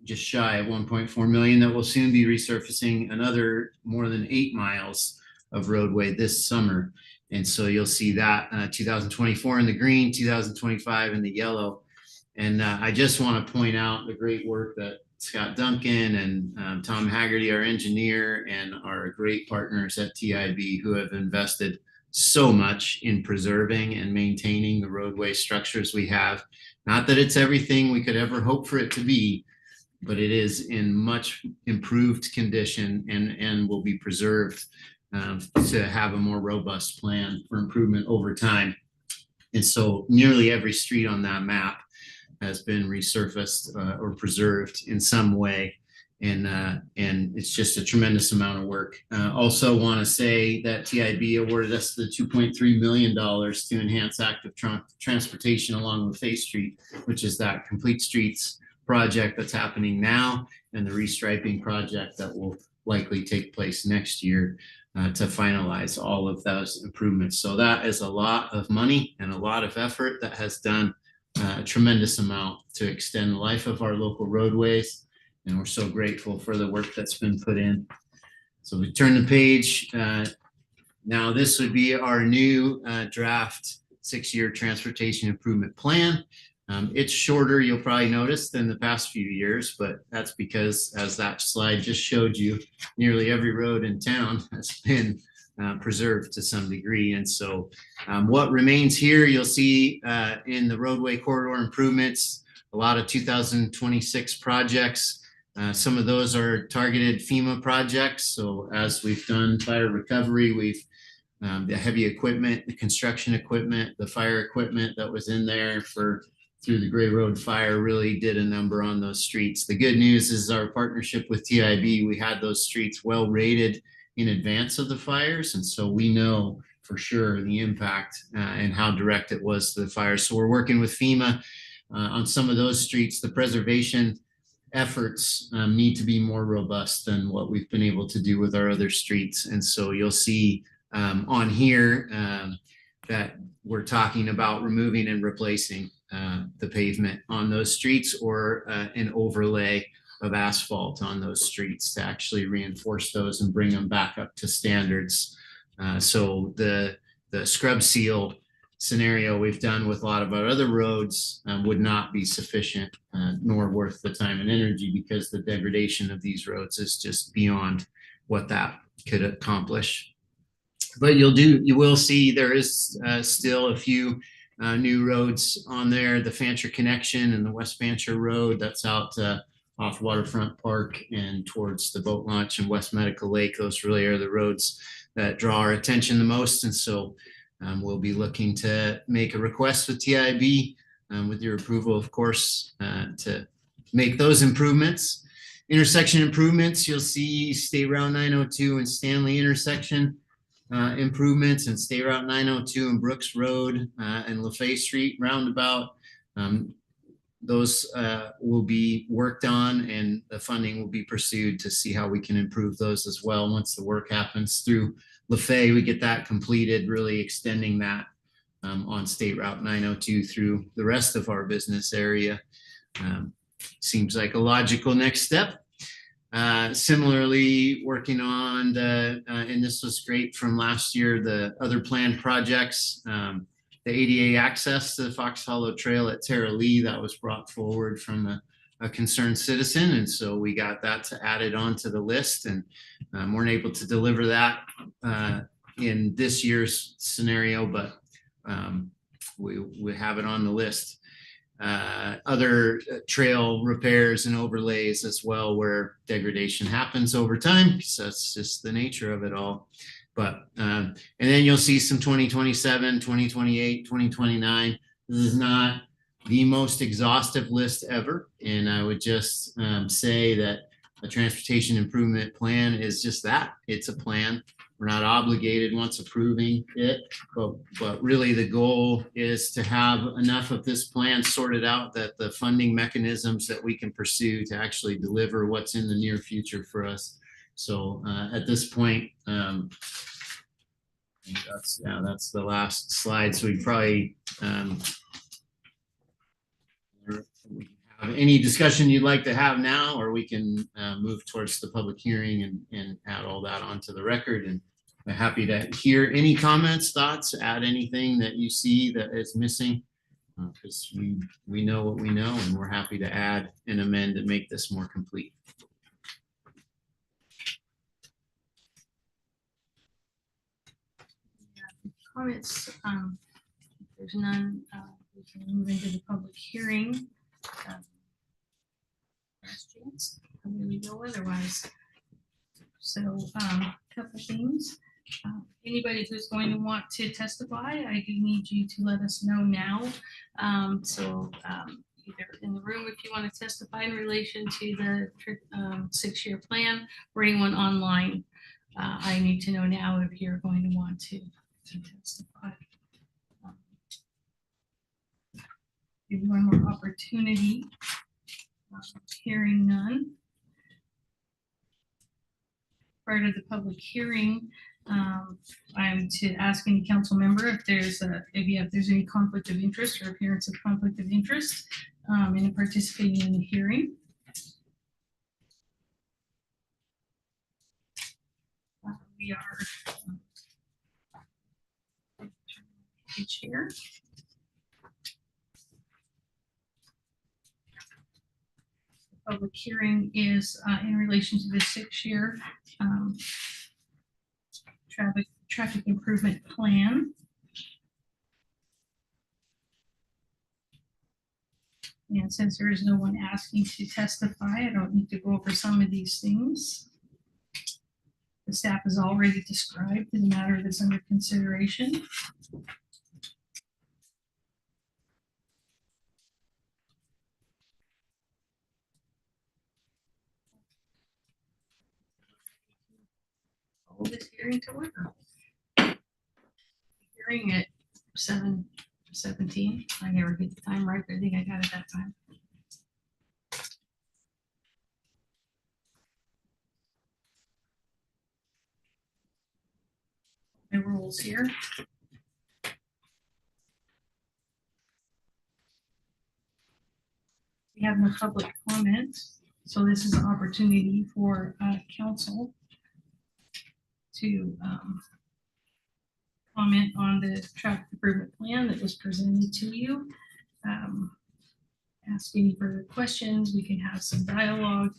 just shy of 1.4 million, that will soon be resurfacing another more than 8 miles of roadway this summer. And so you'll see that 2024 in the green, 2025 in the yellow. And I just want to point out the great work that Scott Duncan and Tom Haggerty, our engineer, and our great partners at TIB, who have invested so much in preserving and maintaining the roadway structures we have. Not that it's everything we could ever hope for it to be, but it is in much improved condition and will be preserved to have a more robust plan for improvement over time. And so nearly every street on that map has been resurfaced or preserved in some way. And it's just a tremendous amount of work. Also want to say that TIB awarded us the $2.3 million to enhance active transportation along Lafay Street, which is that Complete Streets project that's happening now, and the restriping project that will likely take place next year to finalize all of those improvements. So that is a lot of money and a lot of effort that has done a tremendous amount to extend the life of our local roadways. And we're so grateful for the work that's been put in. So we turn the page. Now this would be our new draft 6-year transportation improvement plan. It's shorter, you'll probably notice, than the past few years, but that's because, as that slide just showed you, nearly every road in town has been preserved to some degree. And so what remains here, you'll see in the roadway corridor improvements, a lot of 2026 projects. Some of those are targeted FEMA projects. So as we've done fire recovery, we've the heavy equipment, the construction equipment, the fire equipment that was in there through the Gray Road fire really did a number on those streets. The good news is our partnership with TIB, we had those streets well rated in advance of the fires. And so we know for sure the impact and how direct it was to the fires. So we're working with FEMA on some of those streets. The preservation efforts need to be more robust than what we've been able to do with our other streets. And so you'll see on here that we're talking about removing and replacing the pavement on those streets, or an overlay of asphalt on those streets to actually reinforce those and bring them back up to standards. So the scrub seal scenario we've done with a lot of our other roads would not be sufficient, nor worth the time and energy, because the degradation of these roads is just beyond what that could accomplish. But you will see there is still a few new roads on there. The Fancher Connection and the West Fancher Road, that's out off Waterfront Park and towards the boat launch and West Medical Lake. Those really are the roads that draw our attention the most. And so we'll be looking to make a request with TIB with your approval, of course, to make those improvements. Intersection improvements, you'll see State Route 902 and Stanley intersection improvements, and State Route 902 and Brooks Road and Lafay Street roundabout. Those will be worked on, and the funding will be pursued to see how we can improve those as well. Once the work happens through Lafay, we get that completed, really extending that on State Route 902 through the rest of our business area. Seems like a logical next step. Similarly, working on and this was great from last year, the other planned projects the ADA access to the Fox Hollow Trail at Tara Lee that was brought forward from a concerned citizen. And so we got that to add it onto the list and weren't able to deliver that in this year's scenario, but we have it on the list. Other trail repairs and overlays as well, where degradation happens over time, because that's just the nature of it all. But and then you'll see some 2027, 2028, 2029. This is not the most exhaustive list ever, and I would just say that a transportation improvement plan is just that. It's a plan. We're not obligated once approving it, but really the goal is to have enough of this plan sorted out that the funding mechanisms that we can pursue to actually deliver what's in the near future for us. So at this point, I think that's the last slide. So we probably have any discussion you'd like to have now, or we can move towards the public hearing and add all that onto the record. And I'm happy to hear any comments, thoughts, add anything that you see that is missing, because we know what we know, and we're happy to add and amend and make this more complete. Comments, if there's none, we can move into the public hearing. Questions? We go otherwise. So a couple things. Anybody who's going to want to testify, I do need you to let us know now. Either in the room if you want to testify in relation to the 6-year plan, or anyone online. I need to know now if you're going to want to testify. Give you one more opportunity. Hearing none. Prior to the public hearing, I'm to ask any council member if there's any conflict of interest or appearance of conflict of interest in participating in the hearing. We are the chair. The public hearing is in relation to the 6-year traffic improvement plan. And since there is no one asking to testify, I don't need to go over some of these things. The staff has already described the matter that's under consideration. Hold this hearing to order. Hearing at 7:17. I never get the time right, but I think I got it that time. The rules here. We have no public comment, so this is an opportunity for council to comment on the traffic improvement plan that was presented to you. Ask any further questions. We can have some dialogue.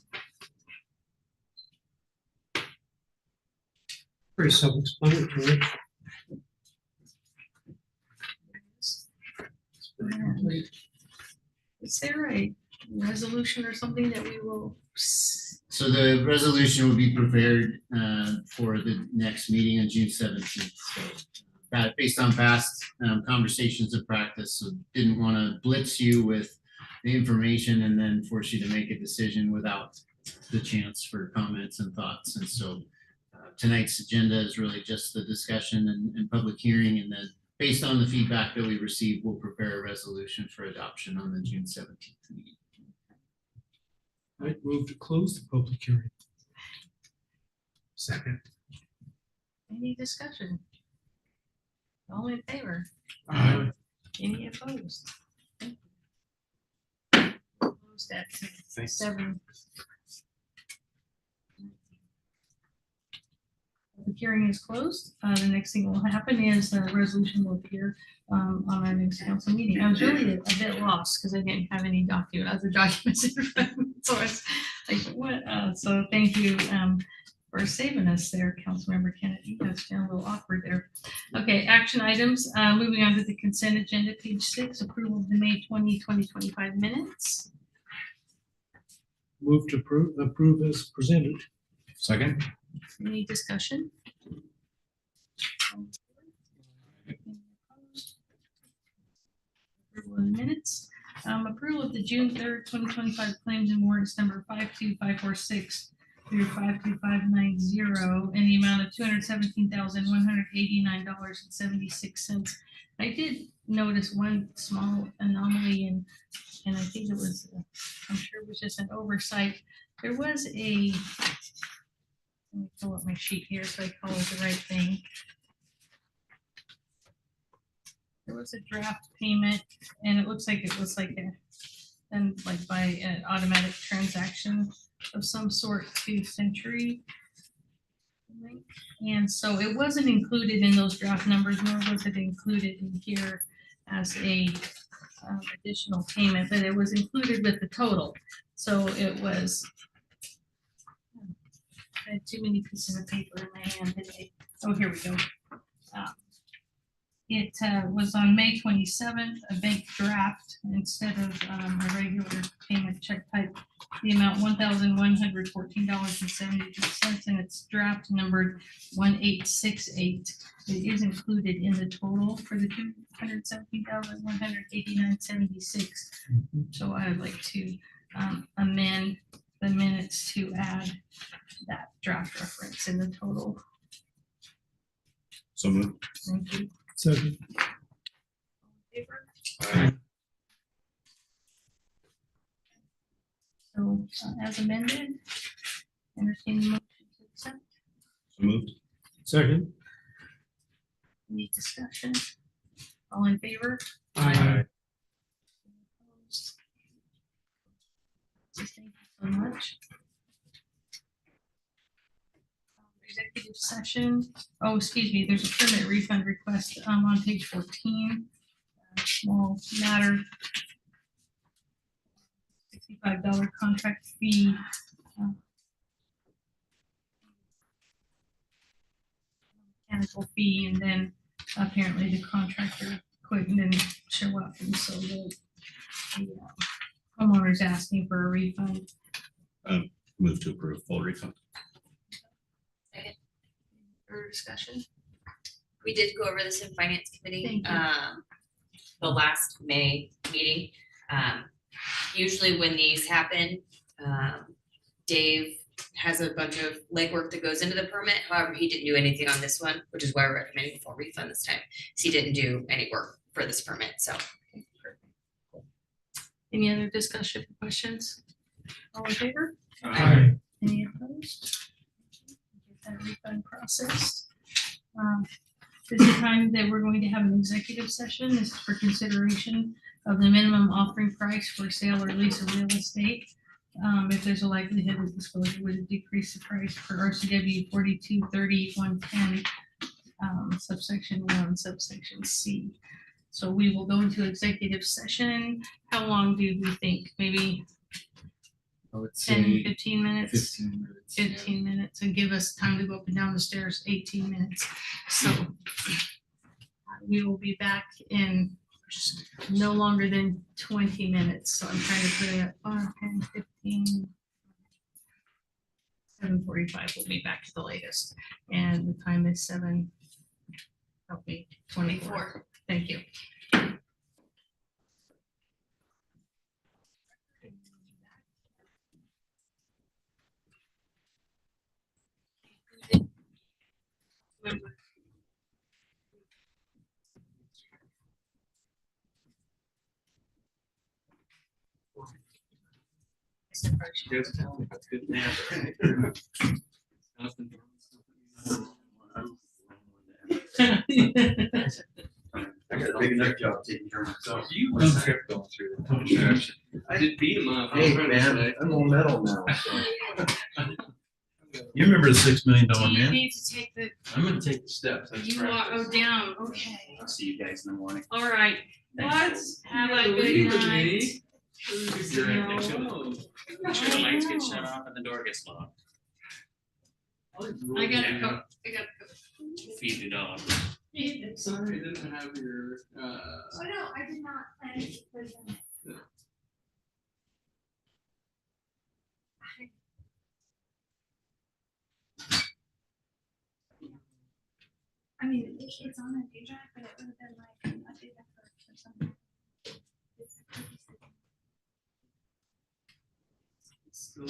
Pretty self-explanatory. Is there a resolution or something that we will? So the resolution will be prepared for the next meeting on June 17th. So based on past conversations of practice, so didn't want to blitz you with the information and then force you to make a decision without the chance for comments and thoughts. And so tonight's agenda is really just the discussion and public hearing, and then based on the feedback that we received, we'll prepare a resolution for adoption on the June 17th meeting. I'd move to close the public hearing. Second. Any discussion? All in favor? Aye. Any opposed? Closed at Thanks. 7. The hearing is closed. The next thing that will happen is the resolution will appear on our next council meeting. I was really a bit lost because I didn't have any other documents in front of me. So I was like, what? So thank you for saving us there, Councilmember Kennedy. That's been a little awkward there. Okay, action items. Moving on to the consent agenda, page 6, approval of the May 2025 minutes. Move to approve as presented. Second. Any discussion? Approval of the minutes. Approval of the June 3rd, 2025 claims and warrants number 52546 through 52590 in the amount of $217,189.76. I did notice one small anomaly and I think it was, I'm sure it was just an oversight. There was a, let me pull up my sheet here so I follow the right thing. There was a draft payment and it looks like it was like done like by an automatic transaction of some sort to Century. And so it wasn't included in those draft numbers, nor was it included in here as a additional payment, but it was included with the total. So it was, I had too many pieces of paper in my hand today. Oh, here we go. It was on May 27th, a bank draft instead of a regular payment check type. The amount $1,114.72, and it's draft numbered 1868. It is included in the total for the $217,189.76. So I would like to amend the minutes to add that draft reference in the total. So moved. Thank you. Second. Favor? Aye. So as amended, entertain the motion to accept. So moved. Second. Any discussion? All in favor? Aye. Thank you so much. Executive session. Oh, excuse me, there's a permit refund request on page 14. Small matter. $65 contract fee. Mechanical fee, and then apparently the contractor quit and didn't show up, and so the homeowner's asking for a refund. Move to approve full refund. Or discussion. We did go over this in finance committee, Thank you. the last May meeting. Usually when these happen, Dave has a bunch of legwork that goes into the permit. However, he didn't do anything on this one, which is why we're recommending a full refund this time. So he didn't do any work for this permit, so. Any other discussion or questions? All in favor? Aye. Any opposed? Get that refund processed. This is the time that we're going to have an executive session. This is for consideration of the minimum offering price for sale or lease of real estate. If there's a likelihood that disclosure would decrease the price per RCW 4230-110, subsection 1, subsection C. So we will go into executive session. How long do we think? Maybe I would 10, say 15 minutes? 15 minutes. 15 minutes, and give us time to go up and down the stairs, 18 minutes. So we will be back in no longer than 20 minutes. So I'm trying to put it at 10, 15, 7:45. We'll be back to the latest. And the time is 7:24. Thank you. Yes, that's good. I got a big enough job taking care of myself. You really kept going through the I did beat him up. Hey, man, I'm on metal now, so. You remember the $6 million Do you man? need to take the, I'm gonna take the steps. That's you are, oh, down, okay. I'll see you guys in the morning. All right. Thanks. Have a good night. You're right, make sure the lights get shut off and the door gets locked. I gotta go, I gotta go. Feed the dog. Sorry, I didn't have your, Oh, no, I did not plan to present. I mean, it's on a day drive, but it would have been like, I did that for something. still.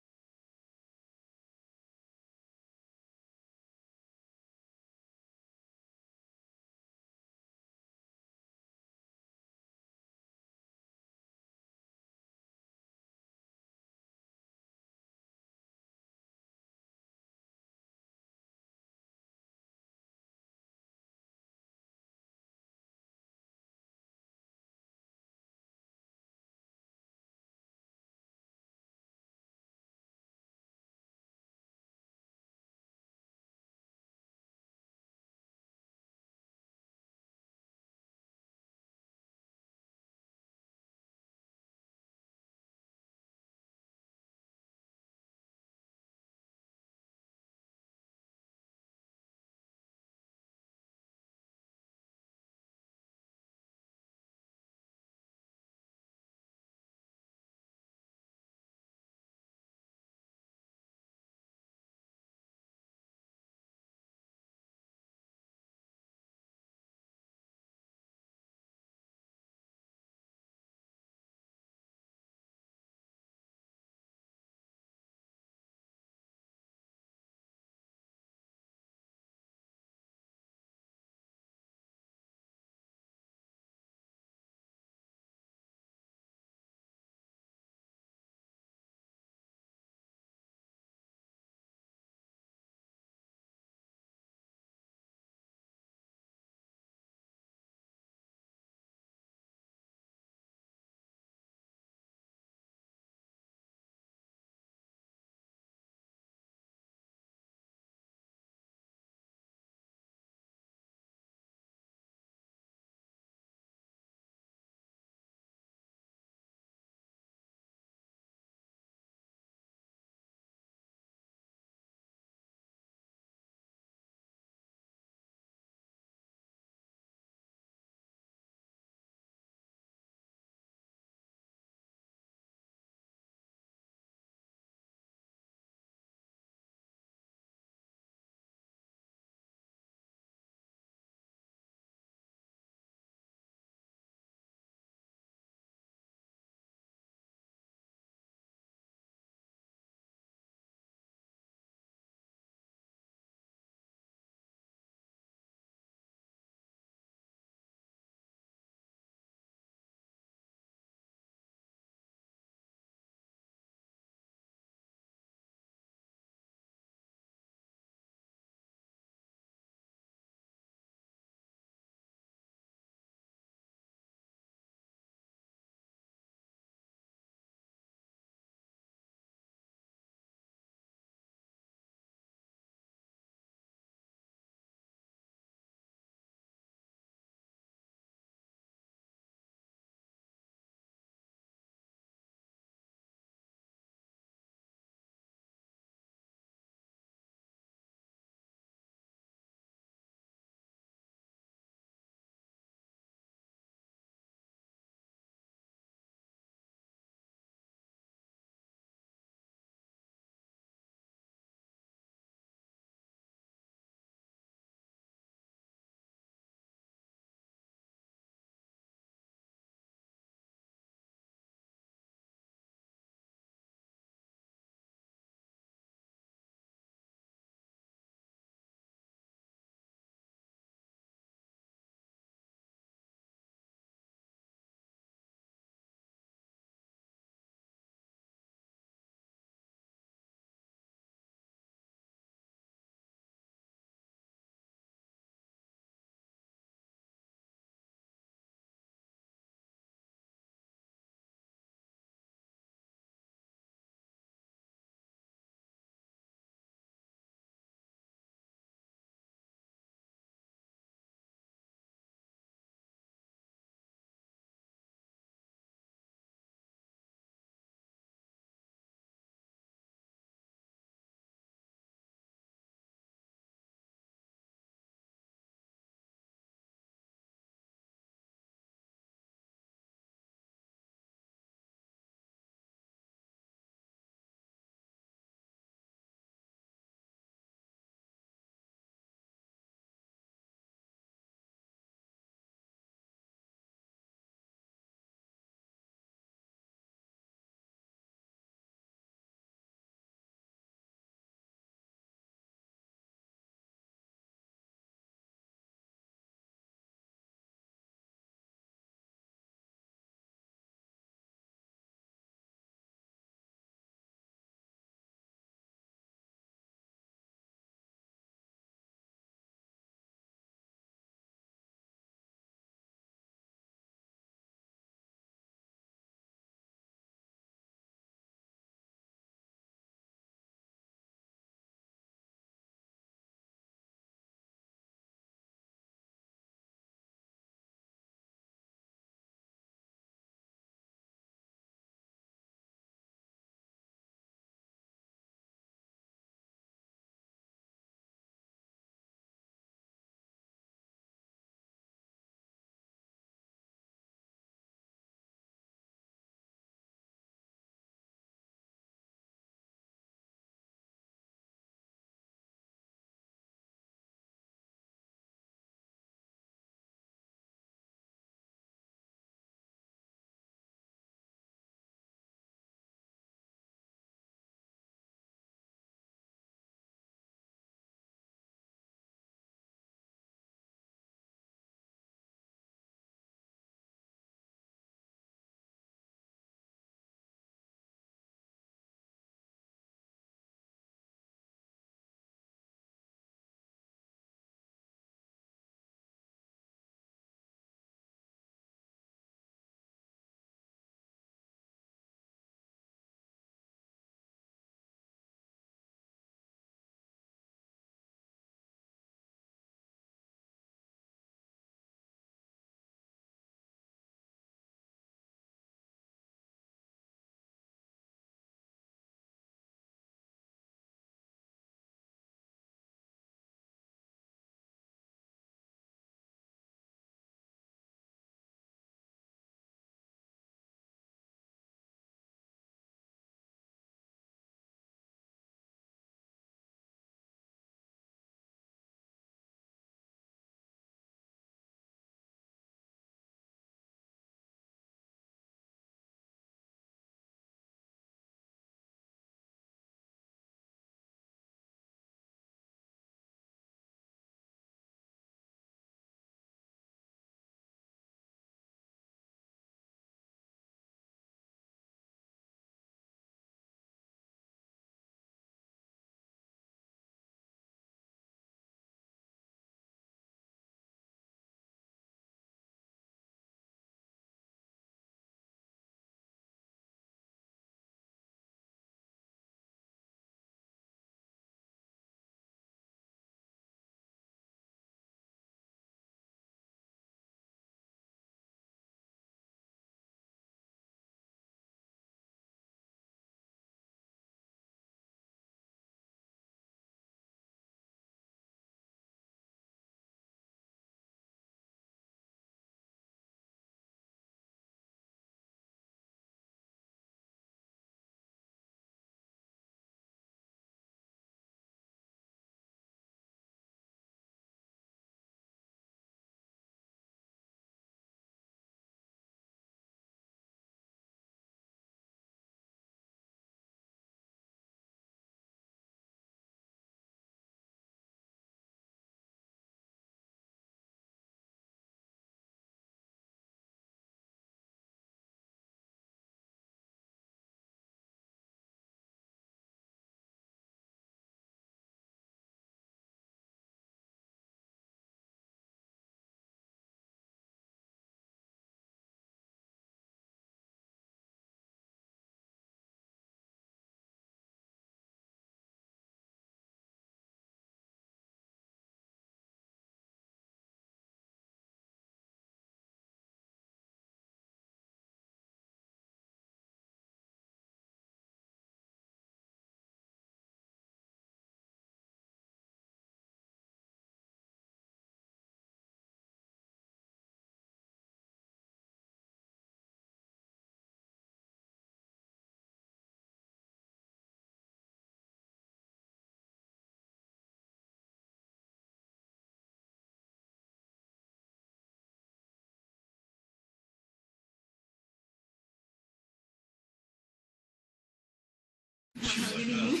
mean?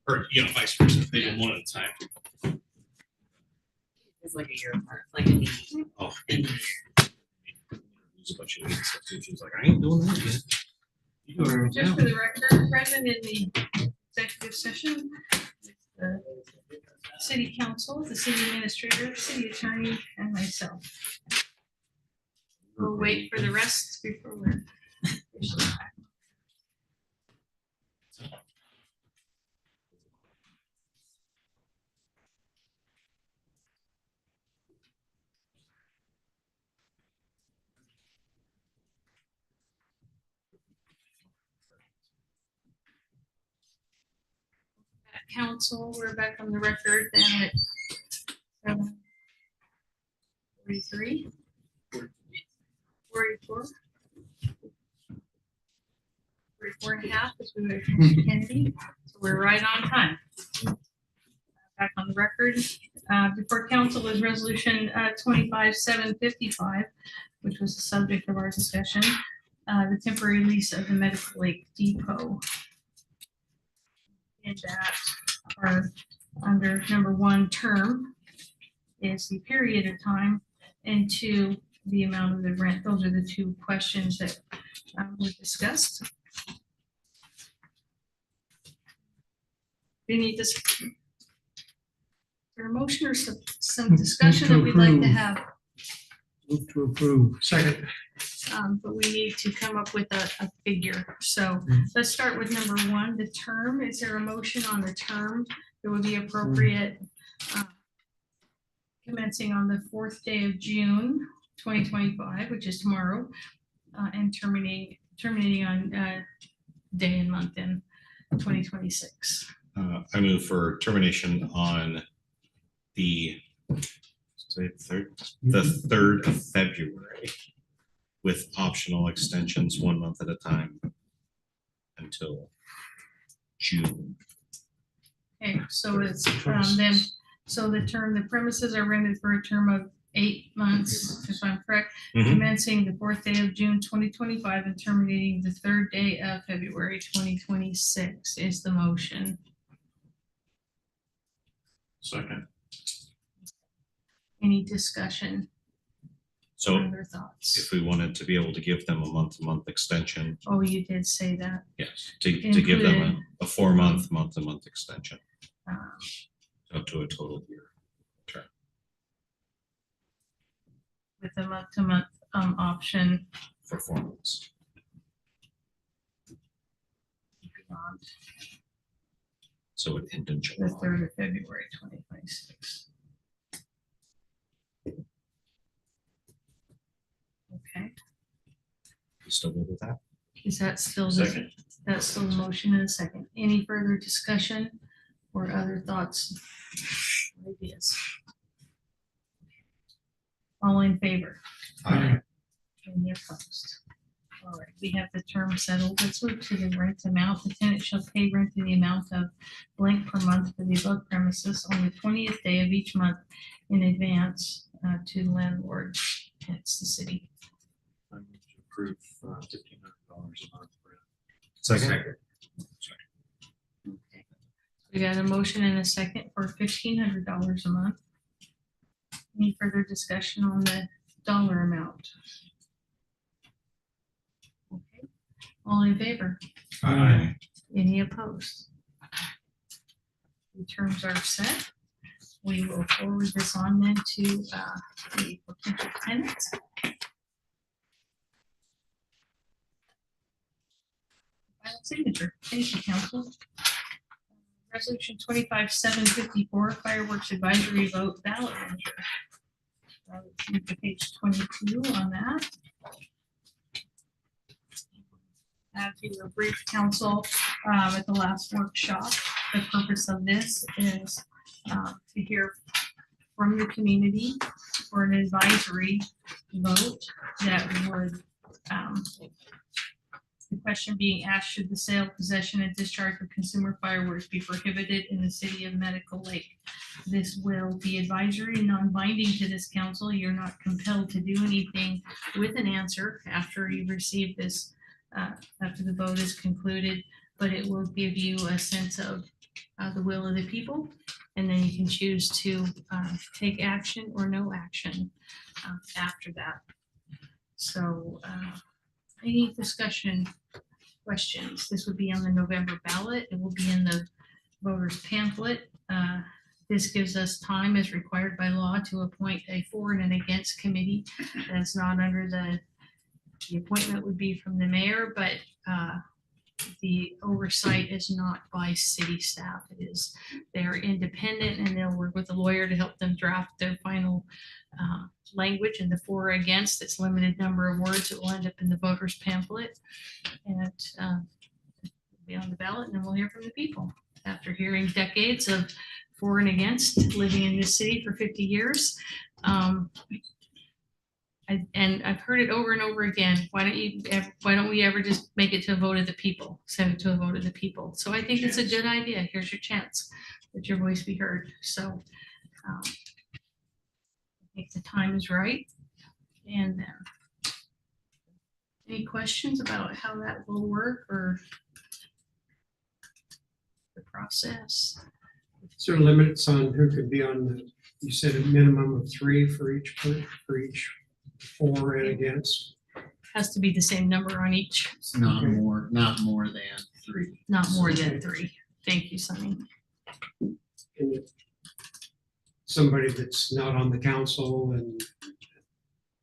Or, you know, vice versa, if they do one at a time. It's like a year apart, like a meeting. Oh. Lose a bunch of weeks, so she's like, I ain't doing that again. You do it Just now. for the record, present in the executive session, the city council, the city administrator, city attorney, and myself. We'll wait for the rest before we're. Council, we're back on the record then at 7:43. 44. 44 and a half as we wait for Mr. Kennedy, so we're right on time. Back on the record, before council is resolution 25-755, which was the subject of our discussion, the temporary lease of the Medical Lake Depot. And that are under number 1, term is the period of time, and 2, the amount of the rent. Those are the 2 questions that were discussed. Any is there a motion or some discussion that we'd like to have? Move to approve. Second. But we need to come up with a figure. So let's start with number 1, the term. Is there a motion on the term that would be appropriate? Commencing on the 4th day of June, 2025, which is tomorrow, and terminating on day and month in 2026. I move for termination on the the 3rd of February with optional extensions 1 month at a time until June. Okay, so it's then, so the term, the premises are rented for a term of 8 months, if I'm correct, Mhm. commencing the 4th day of June 2025 and terminating the 3rd day of February 2026 is the motion. Second. Any discussion, So other thoughts? if we wanted to be able to give them a month-to-month extension, Oh, you did say that. yes, to give them Included. a 4-month, month-to-month extension Um, up to a total year term. With a month-to-month option For 4 months. beyond So it ended in the July. 3rd of February 2026. Okay, You still good with that? is that still, Second. that's still the motion in a second? Any further discussion or other thoughts? or Ideas? All in favor? Aye. Any opposed? All right, we have the term settled. Let's move to the rent amount. The tenant shall pay rent in the amount of blank per month for the above premises on the 20th day of each month in advance to the landlord. It's the city. I move to approve $1,500 a month for Second. We got a motion and a second for $1,500 a month. Any further discussion on the dollar amount? Okay, all in favor? Aye. Any opposed? The terms are set. We will forward this on then to the potential tenants. Final signature. Thank you, council. Resolution 25-754 fireworks advisory vote ballot measure. Move to page 22 on that. As you were briefed, council, at the last workshop, the purpose of this is to hear from the community for an advisory vote that would, the question being asked, should the sale, possession, and discharge of consumer fireworks be prohibited in the city of Medical Lake? This will be advisory, non-binding to this council. You're not compelled to do anything with an answer after you receive this, after the vote is concluded. but it will give you a sense of the will of the people. And then you can choose to take action or no action after that. So any discussion questions? This would be on the November ballot. It will be in the voters pamphlet. This gives us time as required by law to appoint a for and an against committee. That's not under the appointment would be from the mayor, but the oversight is not by city staff. It is, they're independent and they'll work with a lawyer to help them draft their final language, and the for or against, it's limited number of words that will end up in the voters pamphlet and be on the ballot, and then we'll hear from the people. After hearing decades of for and against, living in this city for 50 years, and I've heard it over and over again. Why don't we ever just make it to a vote of the people? Send it to a vote of the people. So I think it's a good idea. Here's your chance that your voice be heard. So I think the time is right. And any questions about how that will work or the process? Is there limits on who could be on the, you said a minimum of 3 for each, for and against? Has to be the same number on each, It's not Okay. more than 3. not more than 3. Thank you, Sunny. And somebody that's not on the council and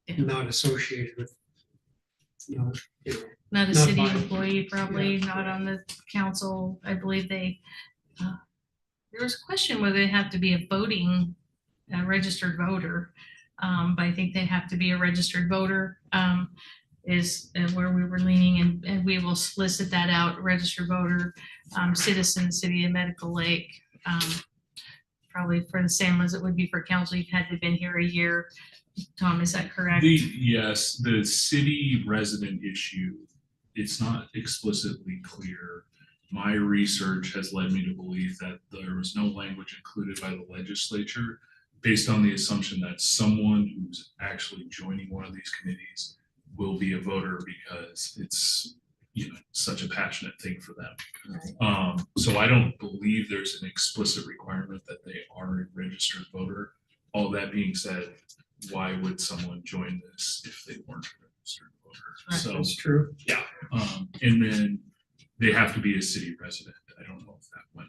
Yeah. not associated with, Not a Not city by- employee, probably yeah. not on the council. I believe they, there was a question whether they have to be a voting, a registered voter. But I think they have to be a registered voter, is where we were leaning, and we will solicit that out, registered voter, citizen, city of Medical Lake. Probably for the same as it would be for council, you've had to have been here a year. Tom, is that correct? Yes, the city resident issue, it's not explicitly clear. My research has led me to believe that there was no language included by the legislature based on the assumption that someone who's actually joining one of these committees will be a voter because it's, such a passionate thing for them. So I don't believe there's an explicit requirement that they are a registered voter. All that being said, why would someone join this if they weren't a registered voter? So, that's true. and then they have to be a city resident. I don't know if that went.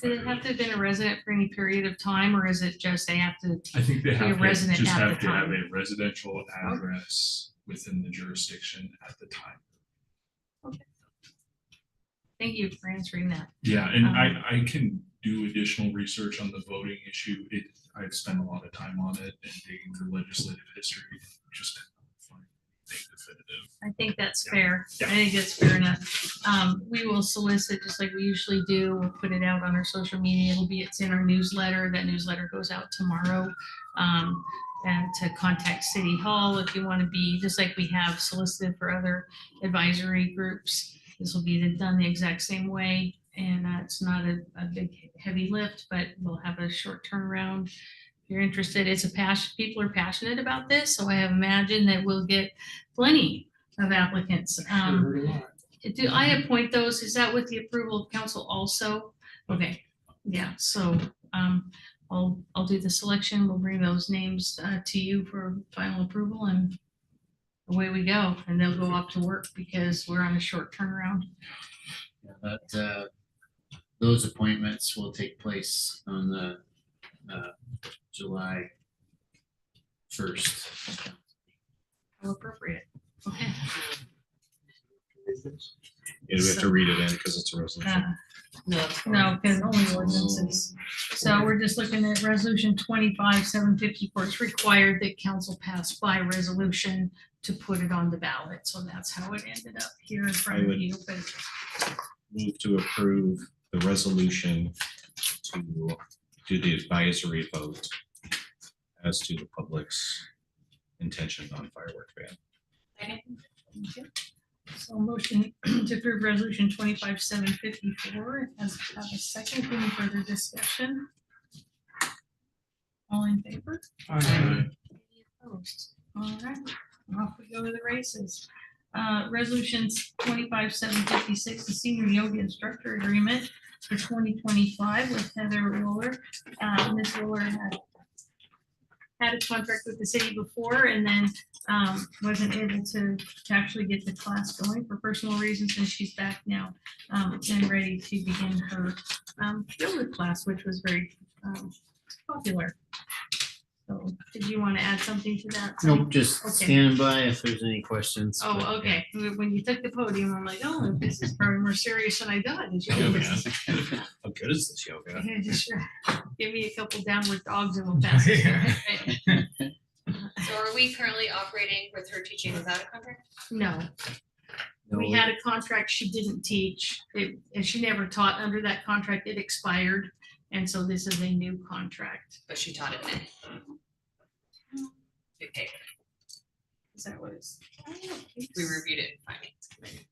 Do they have to have been a resident for any period of time, or is it just they have to? I think they be a have to resident just at the have to have time? a residential address within the jurisdiction at the time. Thank you for answering that. Yeah, and Um, I can do additional research on the voting issue. I've spent a lot of time on it and digging through legislative history, just to find anything definitive. I think that's Yeah. fair. Yeah. I think it's fair enough. We will solicit, just like we usually do. We'll put it out on our social media. It's in our newsletter. That newsletter goes out tomorrow. And to contact City Hall if you want to be, just like we have solicited for other advisory groups. This will be done the exact same way. And it's not a big, heavy lift, but we'll have a short turnaround. If you're interested, it's a passion, people are passionate about this, so I have imagined that we'll get plenty of applicants. Heard a lot. Do I appoint those? Is that with the approval of council also? Okay, yeah, so I'll do the selection. We'll bring those names to you for final approval, and away we go. And they'll go off to work because we're on a short turnaround. That those appointments will take place on the July 1st. How appropriate. Okay. Yeah, we have to read it in because it's a resolution. No, because only ordinances. So we're just looking at resolution 25-754. It's required that council pass by resolution to put it on the ballot. So that's how it ended up here in front I of would- you. But Move to approve the resolution to do the advisory vote as to the public's intention on fireworks ban. so motion to approve resolution 25-754. Has have a second. Any further discussion? All in favor? Aye. Opposed? All right, off we go to the races. Resolutions 25-756, the senior yoga instructor agreement for 2025 with Heather Wooler. Ms. Wooler had a contract with the city before and then wasn't able to actually get the class going for personal reasons, and she's back now and ready to begin her yoga class, which was very popular. So did you want to add something to that? Nope, just Okay. stand by if there's any questions. but, Oh, okay. When you took the podium, I'm like, oh, this is probably more serious than I thought. It's yoga. How good is this yoga? Yeah, just, give me a couple downward dogs and we'll pass it. So are we currently operating with her teaching without a contract? No, No, we had a contract she didn't teach, and she never taught under that contract. It expired. And so this is a new contract. But she taught it in May. Okay, Is that what it's? we reviewed it in finance committee.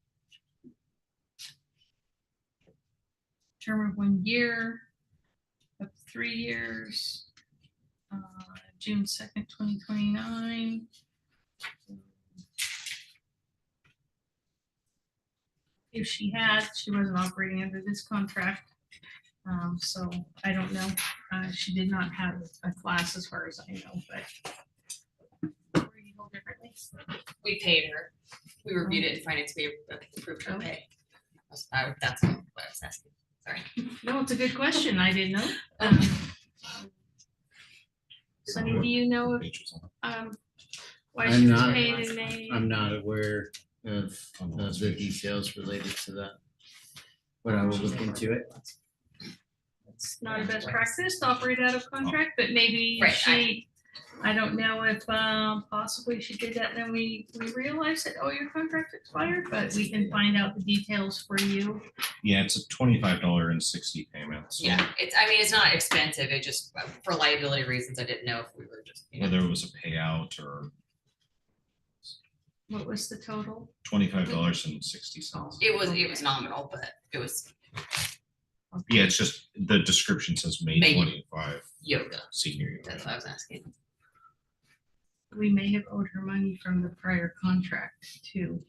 Term of 1 year, up to 3 years, June 2nd, 2029. If she wasn't operating under this contract. So I don't know. She did not have a class as far as I know, but. Were you told differently? We paid her. We reviewed it in finance, we approved her pay. That's what I was asking, sorry. No, it's a good question. I didn't know. Sunny, do you know why I'm she was not- paid in May? I'm not aware of the details related to that. But I will look into it. It's not a best practice to operate out of contract, but maybe Right, I don't know if possibly she did that, and then we realized that, oh, your contract expired, but we can find out the details for you. Yeah, it's a $25.60 payment. So Yeah, it's not expensive, it just, for liability reasons, I didn't know if we were just, whether it was a payout or What was the total? $25.60. it was nominal, but it was Yeah, it's just the description says May May. 25 yoga, senior year. that's what I was asking. We may have owed her money from the prior contract too.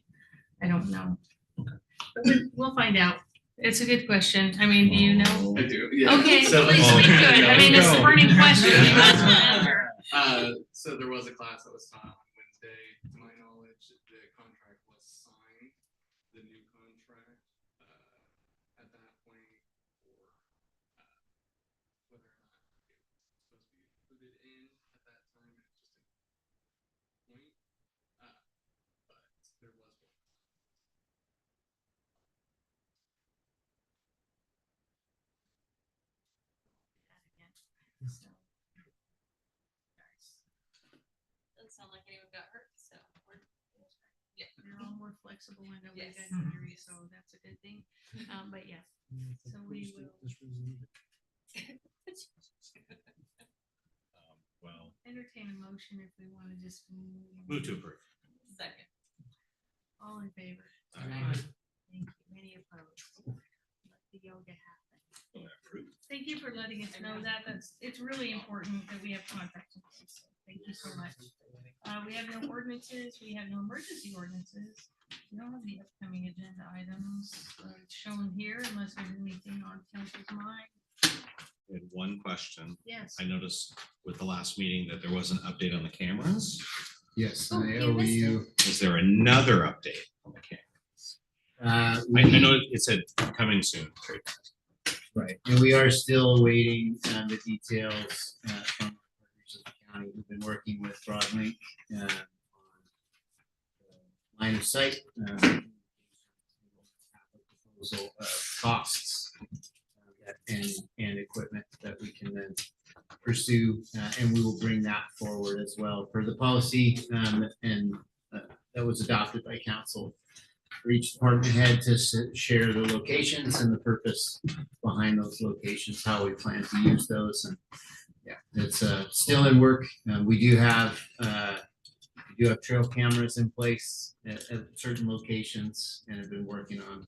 I don't know. Okay. But we'll find out. It's a good question. I mean, do you know? I do, yeah. Okay, So- please speak to it. I mean, it's a burning question. You must answer. So there was a class that was taught on Wednesday. To my knowledge, the contract was signed, the new contract, at that point, or whether or not it was supposed to be included in at that time, it's just a point. But there was one. Doesn't sound like anyone got hurt, so we're. Yeah. They're all more flexible. I know we Yes. got injuries, so that's a good thing. But yeah, so we will Well, entertain a motion if we want to just. move to approve. Second. All in favor? Aye. Thank you. Any opposed? Let the yoga happen. Thank you for letting us know that. It's really important that we have contacts. So thank you so much. We have no ordinances. We have no emergency ordinances. We don't have any upcoming agenda items shown here unless there's anything on council's mind. We had one question. Yes. I noticed with the last meeting that there was an update on the cameras. Yes, Oh, I you owe missed it. you. Is there another update on the cameras? I know it said coming soon. Right, and we are still awaiting the details from our partners of the county who've been working with Broadlink on line of sight. Proposal of costs and equipment that we can then pursue, and we will bring that forward as well for the policy and that was adopted by council. For each department head to share the locations and the purpose behind those locations, how we plan to use those, and yeah, it's still in work. We do have trail cameras in place at certain locations and have been working on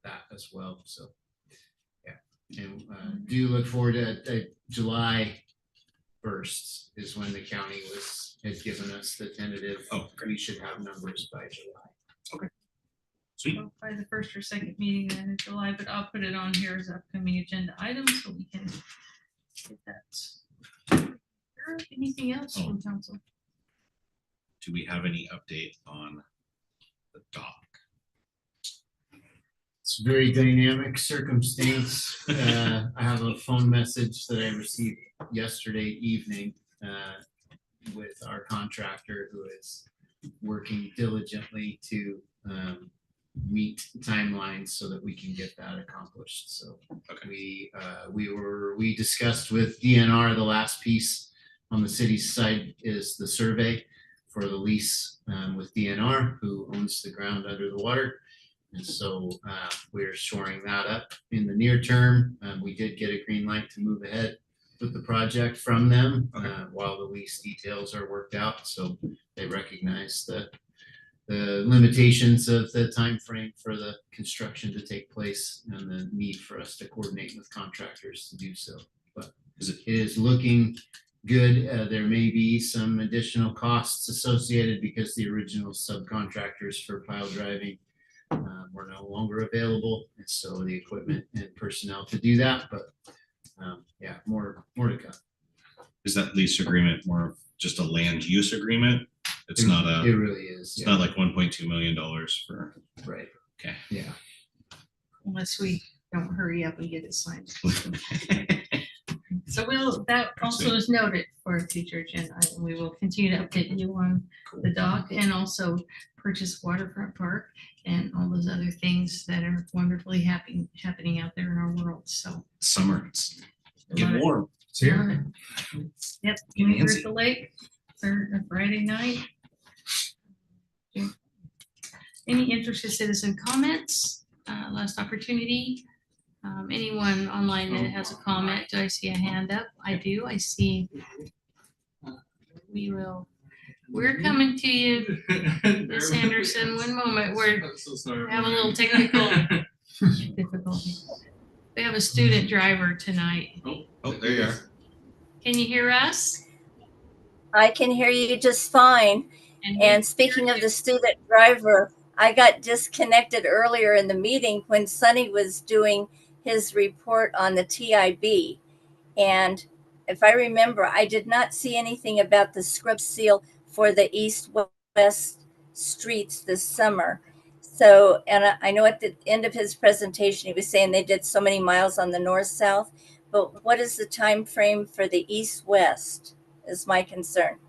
that as well. So yeah, and do look forward to July 1st is when the county has given us the tentative. Oh, great. We should have numbers by July. Sweet. Well, by the first or second meeting then in July, but I'll put it on here as upcoming agenda item so we can get that. Anything else from council? Do we have any update on the dock? It's a very dynamic circumstance. I have a phone message that I received yesterday evening with our contractor who is working diligently to meet timelines so that we can get that accomplished. So Okay. we discussed with DNR, the last piece on the city's side is the survey for the lease with DNR, who owns the ground under the water. And so we're shoring that up in the near term. We did get a green light to move ahead with the project from them while the lease details are worked out. So they recognize the limitations of the time frame for the construction to take place and the need for us to coordinate with contractors to do so. But it is looking good. There may be some additional costs associated because the original subcontractors for pile driving were no longer available. And so the equipment and personnel to do that, but yeah, more to come. Is that lease agreement more of just a land use agreement? It's not It a, really is. it's not like $1.2 million for, Right. okay. Yeah. Unless we don't hurry up and get it signed. So that also is noted for a future agenda item. We will continue to update you on the dock and also purchase waterfront park and all those other things that are wonderfully happening out there in our world. So. Summer, it's love getting it. warm. It's here. Love it. Yep, you meet her at the lake, Friday night. Okay. Any interested citizen comments? Last opportunity. Anyone online that has a comment? Do I see a hand up? I do. I see. We're coming to you, Miss Anderson. One moment. I'm so sorry. We have a little technical difficulty. We have a student driver tonight. Oh, there you are. Can you hear us? I can hear you just fine. And speaking of the student driver, I got disconnected earlier in the meeting when Sonny was doing his report on the TIB. And if I remember, I did not see anything about the scrub seal for the east-west streets this summer. So, and I know at the end of his presentation, he was saying they did so many miles on the north-south, but what is the time frame for the east-west is my concern.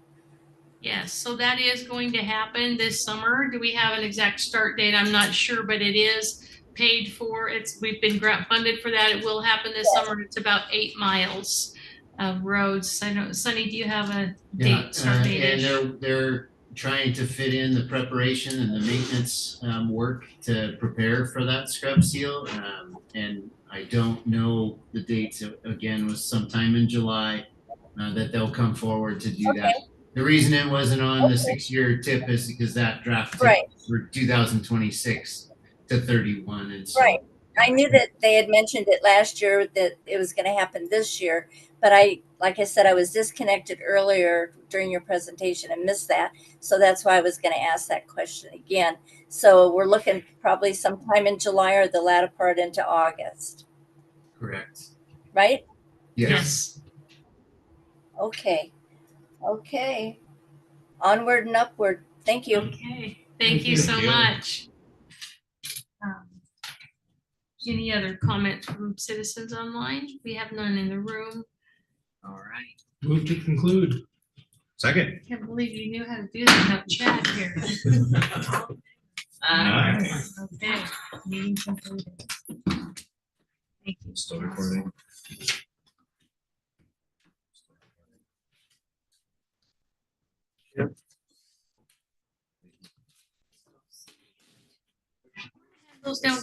Yes, so that is going to happen this summer. Do we have an exact start date? I'm not sure, but it is paid for. We've been grant funded for that. It will happen this summer. It's about 8 miles of roads. I know, Sonny, do you have a date, start date? And they're trying to fit in the preparation and the maintenance work to prepare for that scrub seal. And I don't know the dates. Again, was sometime in July that they'll come forward to do that. The reason it wasn't on the 6-year tip is because that draft tip for 2026 to 31. And so, right. I knew that they had mentioned it last year that it was going to happen this year, but like I said, I was disconnected earlier during your presentation and missed that. So that's why I was going to ask that question again. So we're looking probably sometime in July or the latter part into August. correct. Right? Yes. Okay. Okay. Onward and upward. Thank you. Okay, thank you so much. Any other comments from citizens online? We have none in the room. All right. Move to conclude. Second. Can't believe you knew how to do that without chat here. Okay, meeting concluded. Thank you. Still recording. Those down